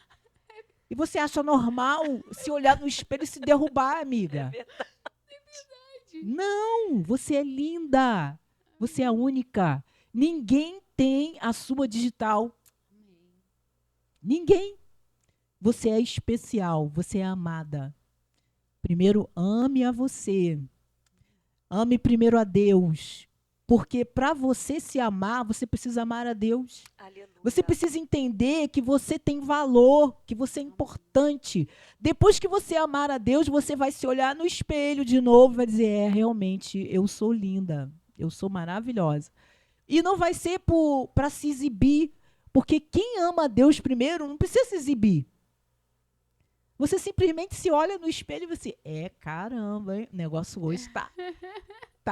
E você acha normal se olhar no espelho e se derrubar, amiga? É verdade. Não, você é linda. Você é única. Ninguém tem a sua digital. Ninguém. Você é especial, você é amada. Primeiro, ame a você. Ame primeiro a Deus. Porque para você se amar, você precisa amar a Deus. Aleluia. Você precisa entender que você tem valor, que você é importante. Depois que você amar a Deus, você vai se olhar no espelho de novo e vai dizer, realmente, eu sou linda, eu sou maravilhosa. E não vai ser para se exibir, porque quem ama a Deus primeiro não precisa se exibir. Você simplesmente se olha no espelho e você, caramba, hein? O negócio hoje tá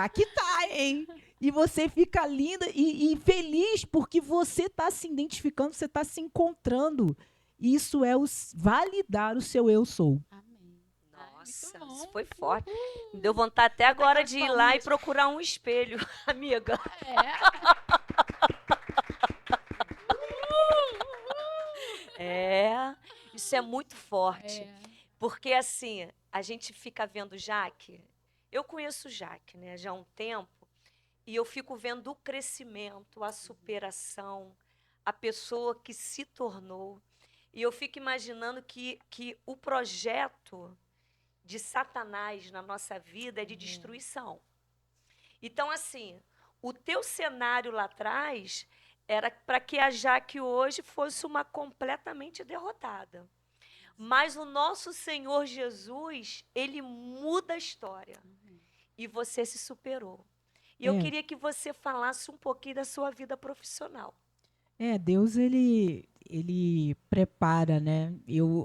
que tá, hein? E você fica linda e feliz porque você está se identificando, você está se encontrando. Isso é validar o seu eu sou. Amém. Nossa, Muito bom. isso foi forte. Me deu vontade até agora de ir lá e procurar um espelho, amiga. Isso é muito forte. Porque assim, a gente fica vendo Jaque. Eu conheço Jaque, né, já há um tempo. E eu fico vendo o crescimento, a superação, a pessoa que se tornou. E eu fico imaginando que o projeto de Satanás na nossa vida é de destruição. Então, assim, o teu cenário lá atrás era para que a Jaque hoje fosse uma completamente derrotada. Mas o nosso Senhor Jesus, ele muda a história. E você se superou. E eu queria que você falasse um pouquinho da sua vida profissional. Deus, ele prepara, né?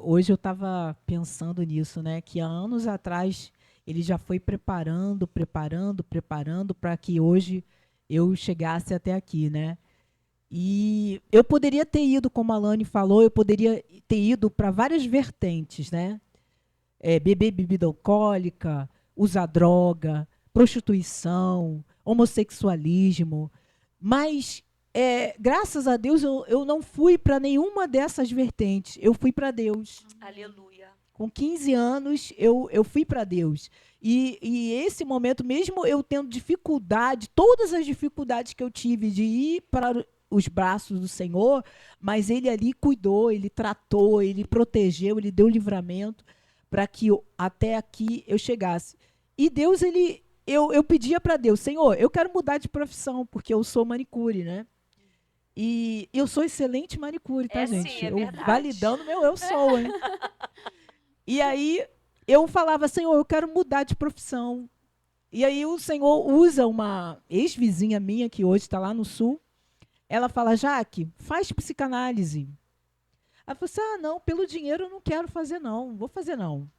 Hoje eu estava pensando nisso, né? Que há anos atrás ele já foi preparando para que hoje eu chegasse até aqui, né? E eu poderia ter ido, como a Lani falou, eu poderia ter ido para várias vertentes, né? Beber bebida alcoólica, usar droga, prostituição, homossexualismo, mas graças a Deus eu não fui para nenhuma dessas vertentes, eu fui para Deus. Aleluia. Com 15 anos eu fui para Deus. E esse momento, mesmo eu tendo dificuldade, todas as dificuldades que eu tive de ir para os braços do Senhor, mas Ele ali cuidou, Ele tratou, Ele protegeu, Ele deu livramento para que até aqui eu chegasse. E Deus, eu pedia para Deus, Senhor, eu quero mudar de profissão, porque eu sou manicure, né? E eu sou excelente manicure, tá, gente? Sim, é eu verdade. validando meu eu sou, hein? E aí eu falava, Senhor, eu quero mudar de profissão. E aí o Senhor usa uma ex-vizinha minha, que hoje está lá no Sul. Ela fala, Jaque, faz psicanálise. Ela falou assim, não, pelo dinheiro eu não quero fazer não, vou fazer não.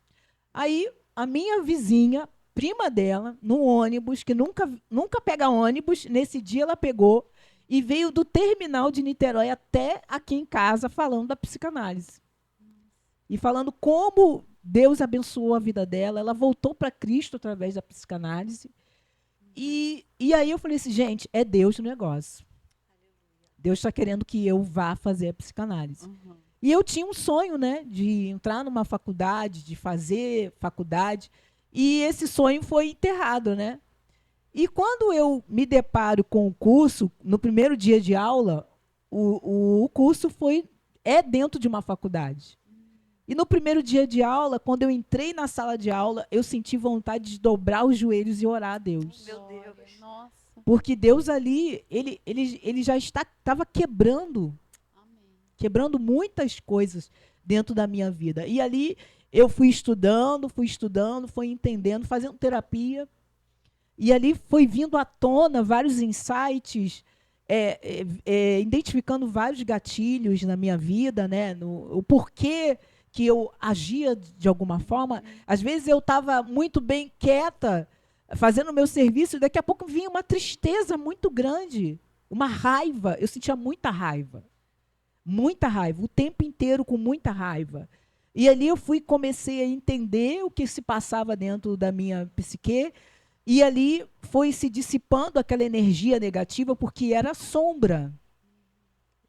Aí a minha vizinha, prima dela, no ônibus, que nunca pega ônibus, nesse dia ela pegou e veio do terminal de Niterói até aqui em casa falando da psicanálise. E falando como Deus abençoou a vida dela, ela voltou para Cristo através da psicanálise. E aí eu falei assim, gente, é Deus no negócio. Deus está querendo que eu vá fazer a psicanálise. E eu tinha um sonho, né, de entrar numa faculdade, de fazer faculdade, e esse sonho foi enterrado, né? E quando eu me deparo com o curso, no primeiro dia de aula, o curso é dentro de uma faculdade. E no primeiro dia de aula, quando eu entrei na sala de aula, eu senti vontade de dobrar os joelhos e orar a Deus. Meu Deus. Nossa. Porque Deus ali, ele já estava quebrando muitas coisas dentro da minha vida. E ali eu fui estudando, fui entendendo, fazendo terapia. E ali foi vindo à tona vários insights, identificando vários gatilhos na minha vida, né? O porquê que eu agia de alguma forma. Às vezes eu estava muito bem quieta, fazendo o meu serviço, e daqui a pouco vinha uma tristeza muito grande, uma raiva. Eu sentia muita raiva, o tempo inteiro com muita raiva. E ali eu comecei a entender o que se passava dentro da minha psique, e ali foi se dissipando aquela energia negativa, porque era sombra.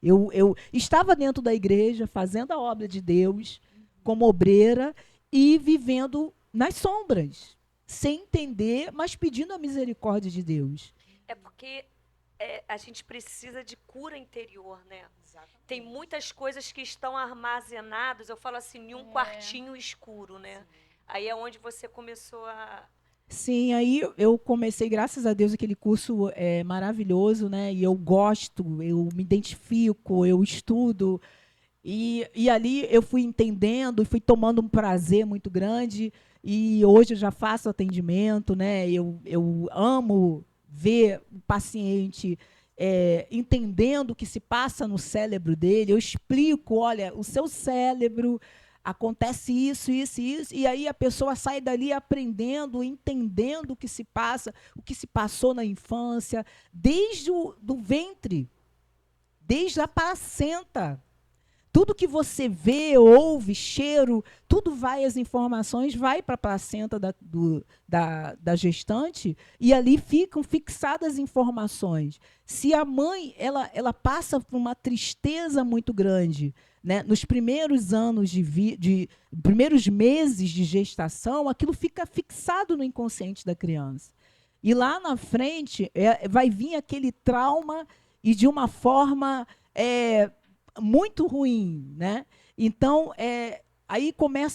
Eu estava dentro da igreja, fazendo a obra de Deus, como obreira, e vivendo nas sombras, sem entender, mas pedindo a misericórdia de Deus. É porque a gente precisa de cura interior, né? Exatamente. Tem muitas coisas que estão armazenadas, eu falo assim, em um quartinho escuro, né? Sim. Aí é onde você começou a... Sim, aí eu comecei, graças a Deus, aquele curso maravilhoso, né? E eu gosto, eu me identifico, eu estudo. E ali eu fui entendendo, fui tomando um prazer muito grande. E hoje eu já faço atendimento, né? Eu amo ver o paciente entendendo o que se passa no cérebro dele. Eu explico, olha, o seu cérebro... acontece isso, isso e isso, e aí a pessoa sai dali aprendendo, entendendo o que se passa, o que se passou na infância, desde do ventre, desde a placenta. Tudo que você vê, ouve, cheiro, tudo vai, as informações vai para a placenta da gestante, e ali ficam fixadas informações. Se a mãe ela passa por uma tristeza muito grande, né, nos primeiros anos primeiros meses de gestação, aquilo fica fixado no inconsciente da criança. E lá na frente vai vir aquele trauma, e de uma forma muito ruim, né? Então, aí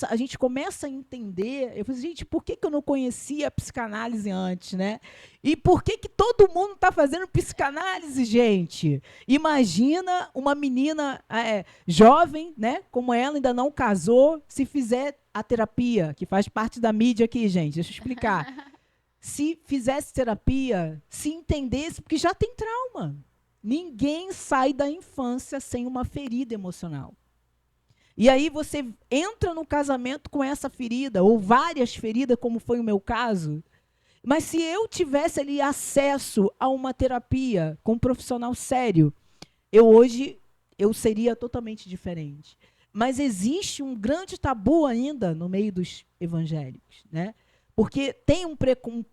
a gente começa a entender. Eu falei, gente, por que eu não conhecia a psicanálise antes, né? E por que todo mundo está fazendo psicanálise, gente? Imagina uma menina jovem, né? Como ela, ainda não casou, se fizer a terapia, que faz parte da mídia aqui, gente. Deixa eu explicar. Se fizesse terapia, se entendesse, porque já tem trauma. Ninguém sai da infância sem uma ferida emocional. E aí você entra no casamento com essa ferida, ou várias feridas, como foi o meu caso. Mas se eu tivesse ali acesso a uma terapia com um profissional sério, hoje eu seria totalmente diferente. Mas existe um grande tabu ainda no meio dos evangélicos, né? Porque tem um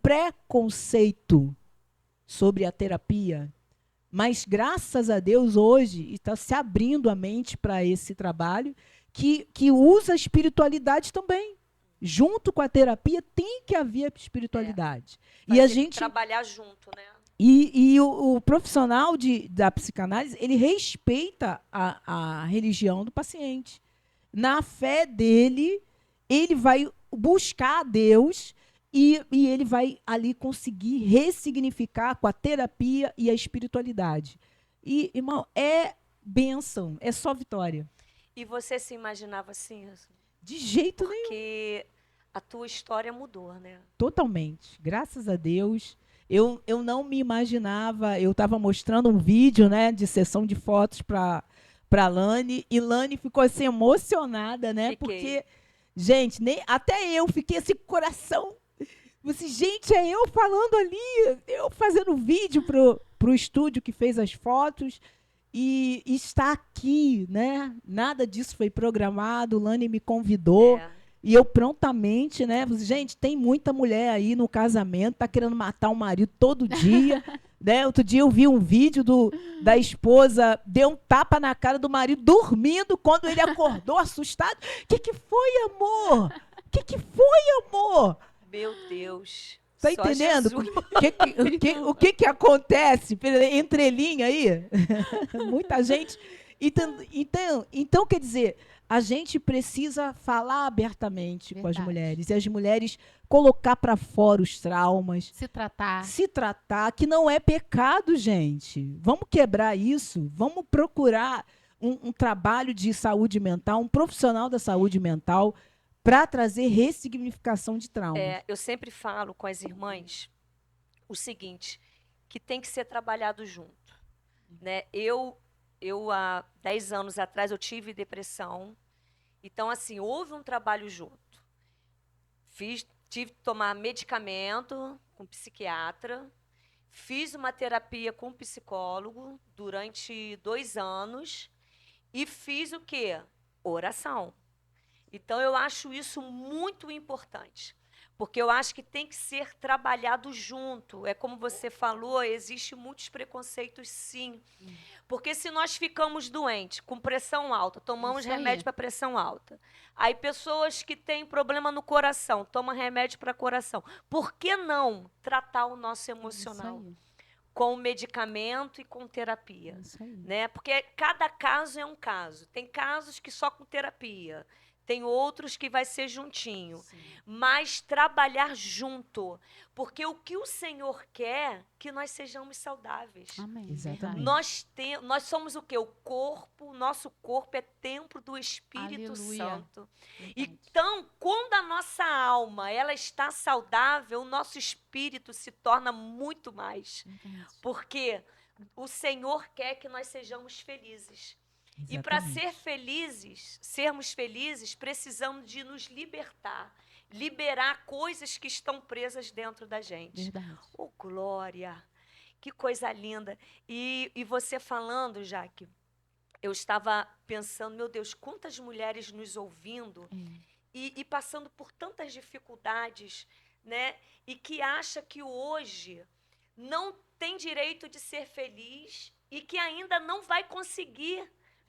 preconceito sobre a terapia. Mas, graças a Deus, hoje está se abrindo a mente para esse trabalho que usa a espiritualidade também. Junto com a terapia, tem que haver espiritualidade. E a gente trabalhar junto, né? E o profissional da psicanálise, ele respeita a religião do paciente. Na fé dele, ele vai buscar a Deus. E ele vai ali conseguir ressignificar com a terapia e a espiritualidade. E, irmão, é bênção, é só vitória. E você se imaginava assim? De jeito nenhum. Porque a tua história mudou, né? Totalmente. Graças a Deus. Eu não me imaginava. Eu estava mostrando um vídeo, né, de sessão de fotos para Lani, e Lani ficou assim emocionada, né? Porque, gente, até eu fiquei assim com o coração. Gente, é eu falando ali, eu fazendo vídeo pro estúdio que fez as fotos, e está aqui, né? Nada disso foi programado, Lani me convidou, e eu prontamente, né? Gente, tem muita mulher aí no casamento, tá querendo matar o marido todo dia, Né? Outro dia eu vi um vídeo da esposa, deu um tapa na cara do marido, dormindo, quando ele acordou assustado. O que foi, amor? O que foi, amor? Meu Deus. Tá Só entendendo? Jesus. O que acontece? Entrelinha aí. Muita gente. Então, quer dizer, a gente precisa falar abertamente com as Verdade. mulheres. E as mulheres colocar para fora os traumas. Se tratar. Que não é pecado, gente. Vamos quebrar isso. Vamos procurar um trabalho de saúde mental, um profissional da saúde mental, para trazer ressignificação de traumas. Eu sempre falo com as irmãs o seguinte, que tem que ser trabalhado junto. Né? Eu, há 10 anos atrás, eu tive depressão. Então, assim, houve um trabalho junto. Tive que tomar medicamento com psiquiatra. Fiz uma terapia com psicólogo durante 2 anos. E fiz o quê? Oração. Então, eu acho isso muito importante, porque eu acho que tem que ser trabalhado junto. É como você falou, existem muitos preconceitos, sim. Porque se nós ficamos doentes, com pressão alta, tomamos Isso aí. remédio para pressão alta. Aí, pessoas que têm problema no coração, tomam remédio para coração. Por que não tratar o nosso emocional? Isso aí. Com medicamento e com terapia. Isso aí. Né? Porque cada caso é um caso. Tem casos que só com terapia. Tem outros que vai ser juntinho. Sim. Mas trabalhar junto. Porque o que o Senhor quer, que nós sejamos saudáveis. Amém. Exatamente. Verdade. Nós somos o quê? O corpo, o nosso corpo é templo do Espírito Aleluia. Santo. Verdade. Então, quando a nossa alma ela está saudável, o nosso espírito se torna muito mais. Verdade. Porque o Senhor quer que nós sejamos felizes. E para Exatamente. sermos felizes, precisamos de nos liberar coisas que estão presas dentro da gente. Verdade. Oh, glória! Que coisa linda! E você falando, Jaque, eu estava pensando, meu Deus, quantas mulheres nos ouvindo e passando por tantas dificuldades, né? E que acha que hoje não tem direito de ser feliz e que ainda não vai conseguir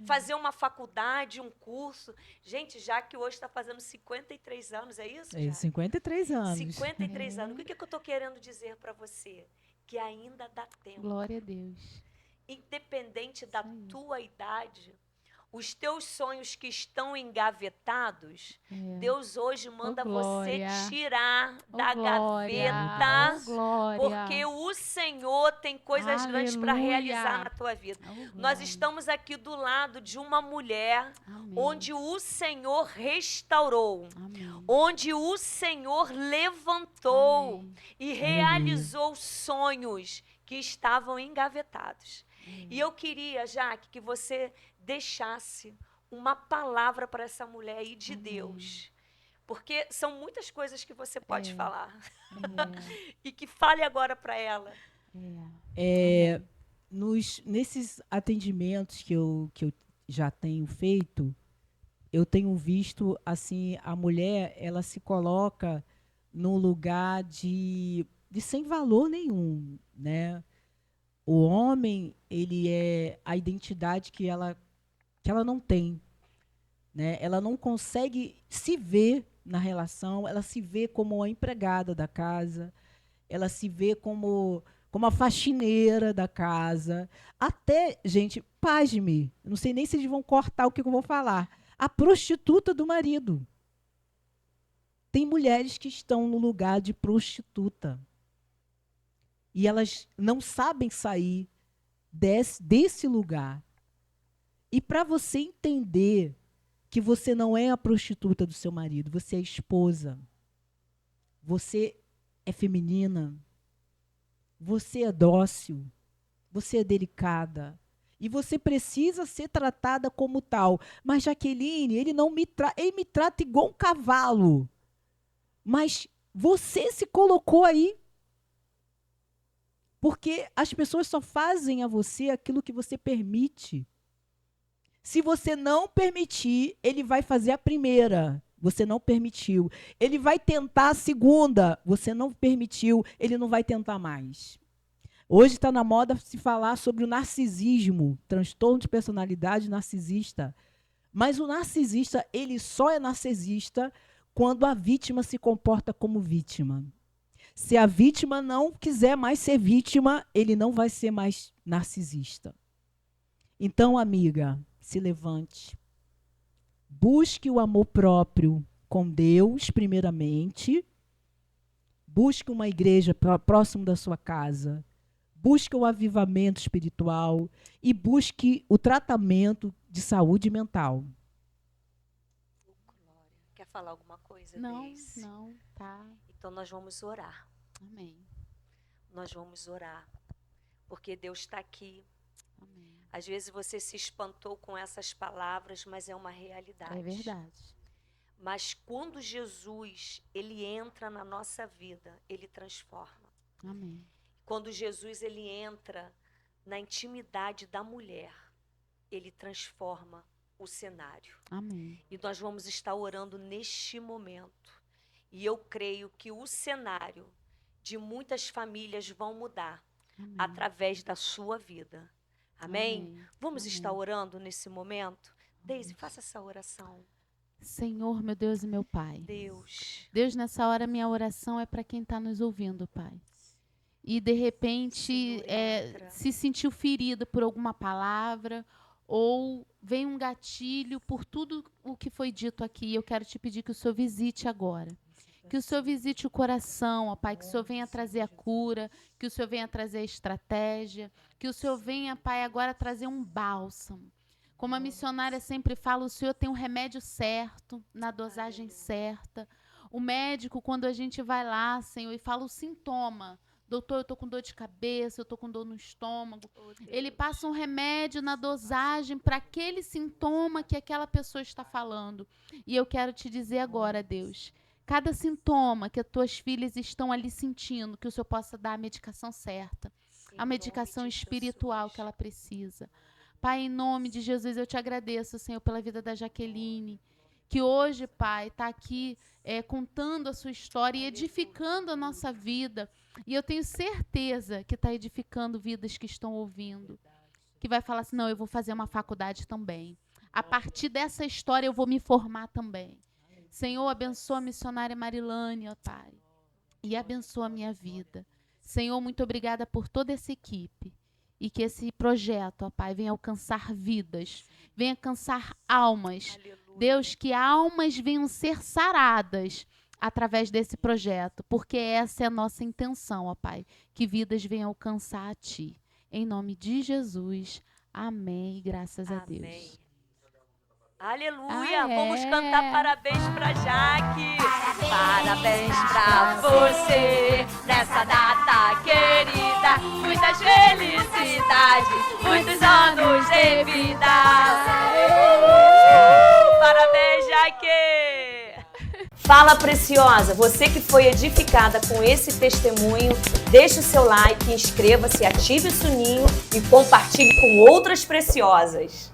fazer uma faculdade, um curso. Gente, já que hoje está fazendo 53 anos, é isso? É, Já? 53 anos. 53 anos. O que eu estou querendo dizer para você? Que ainda dá tempo. Glória a Deus. Independente da Isso aí. tua idade, os teus sonhos que estão engavetados, Deus hoje manda você glória. tirar da Glória. gaveta, Glória. porque o Senhor tem coisas grandes para Aleluia. realizar na tua vida. Nós Glória. estamos aqui do lado de uma mulher Amém. onde o Senhor restaurou, Amém. onde o Senhor levantou Amém. e realizou sonhos que estavam engavetados. E eu queria, Jaque, que você deixasse uma palavra para essa mulher aí de Deus. Porque são muitas coisas que você pode falar. E que fale agora para ela. Nesses atendimentos que eu já tenho feito, eu tenho visto assim, a mulher ela se coloca num lugar de sem valor nenhum, né? O homem, ele é a identidade que ela não tem, né? Ela não consegue se ver na relação, ela se vê como a empregada da casa, ela se vê como a faxineira da casa. Até, gente, pasme, não sei nem se eles vão cortar o que eu vou falar, a prostituta do marido. Tem mulheres que estão no lugar de prostituta. E elas não sabem sair desse lugar. E para você entender que você não é a prostituta do seu marido, você é esposa, você é feminina, você é dócil, você é delicada. E você precisa ser tratada como tal. Mas, Jaqueline, ele me trata igual um cavalo. Mas você se colocou aí. Porque as pessoas só fazem a você aquilo que você permite. Se você não permitir, ele vai fazer a primeira. Você não permitiu. Ele vai tentar a segunda. Você não permitiu. Ele não vai tentar mais. Hoje está na moda se falar sobre o narcisismo, transtorno de personalidade narcisista. Mas o narcisista, ele só é narcisista quando a vítima se comporta como vítima. Se a vítima não quiser mais ser vítima, ele não vai ser mais narcisista. Então, amiga, se levante. Busque o amor próprio com Deus, primeiramente. Busque uma igreja próximo da sua casa. Busque o avivamento espiritual e busque o tratamento de saúde mental. Quer falar alguma coisa, Não, Deise? não, tá. Então nós vamos orar. Amém. Nós vamos orar. Porque Deus está aqui. Amém. Às vezes você se espantou com essas palavras, mas é uma realidade. É verdade. Mas quando Jesus, ele entra na nossa vida, ele transforma. Amém. Quando Jesus, ele entra na intimidade da mulher, ele transforma o cenário. Amém. E nós vamos estar orando neste momento. E eu creio que o cenário de muitas famílias vão mudar Amém. através da sua vida. Amém? Amém. Vamos Amém. estar orando nesse momento? Deise, faça essa oração. Senhor, meu Deus e meu Pai. Deus, Nessa hora minha oração é para quem está nos ouvindo, Pai. E de repente Senhor, entra. se sentiu ferido por alguma palavra ou vem um gatilho por tudo o que foi dito aqui. Eu quero te pedir que o Senhor visite agora. Que o Senhor visite o coração, ó Pai, que o Senhor venha trazer a cura, que o Senhor venha trazer a estratégia, que o Senhor venha, Pai, agora trazer um bálsamo. Como a missionária sempre fala, o Senhor tem um remédio certo, na dosagem certa. O médico, quando a gente vai lá, Senhor, e fala o sintoma, doutor, eu estou com dor de cabeça, eu estou com dor no estômago. Ele passa um remédio na dosagem para aquele sintoma que aquela pessoa está falando. E eu quero te dizer agora, Deus, cada sintoma que as tuas filhas estão ali sentindo, que o Senhor possa dar a medicação certa, a medicação espiritual que ela precisa. Pai, em nome de Jesus, eu te agradeço, Senhor, pela vida da Jaqueline, que hoje, Pai, está aqui contando a sua história e edificando a nossa vida. E eu tenho certeza que está edificando vidas que estão ouvindo. Que vai falar assim, não, eu vou fazer uma faculdade também. A partir dessa história eu vou me formar também. Senhor, abençoa a missionária Marilane, ó Pai. E abençoa a minha vida. Senhor, muito obrigada por toda essa equipe. E que esse projeto, ó Pai, venha alcançar vidas. Venha alcançar almas. Aleluia. Deus, que almas venham ser saradas através desse projeto, porque essa é a nossa intenção, ó Pai, que vidas venham alcançar a Ti. Em nome de Jesus, amém, graças a Deus. Aleluia, Ah, é? vamos cantar parabéns pra Jaque. Parabéns pra você, nessa data querida. Muitas felicidades, muitos anos de vida. Parabéns, Jaque. Fala, preciosa, você que foi edificada com esse testemunho, deixe o seu like, inscreva-se, ative o sininho e compartilhe com outras preciosas.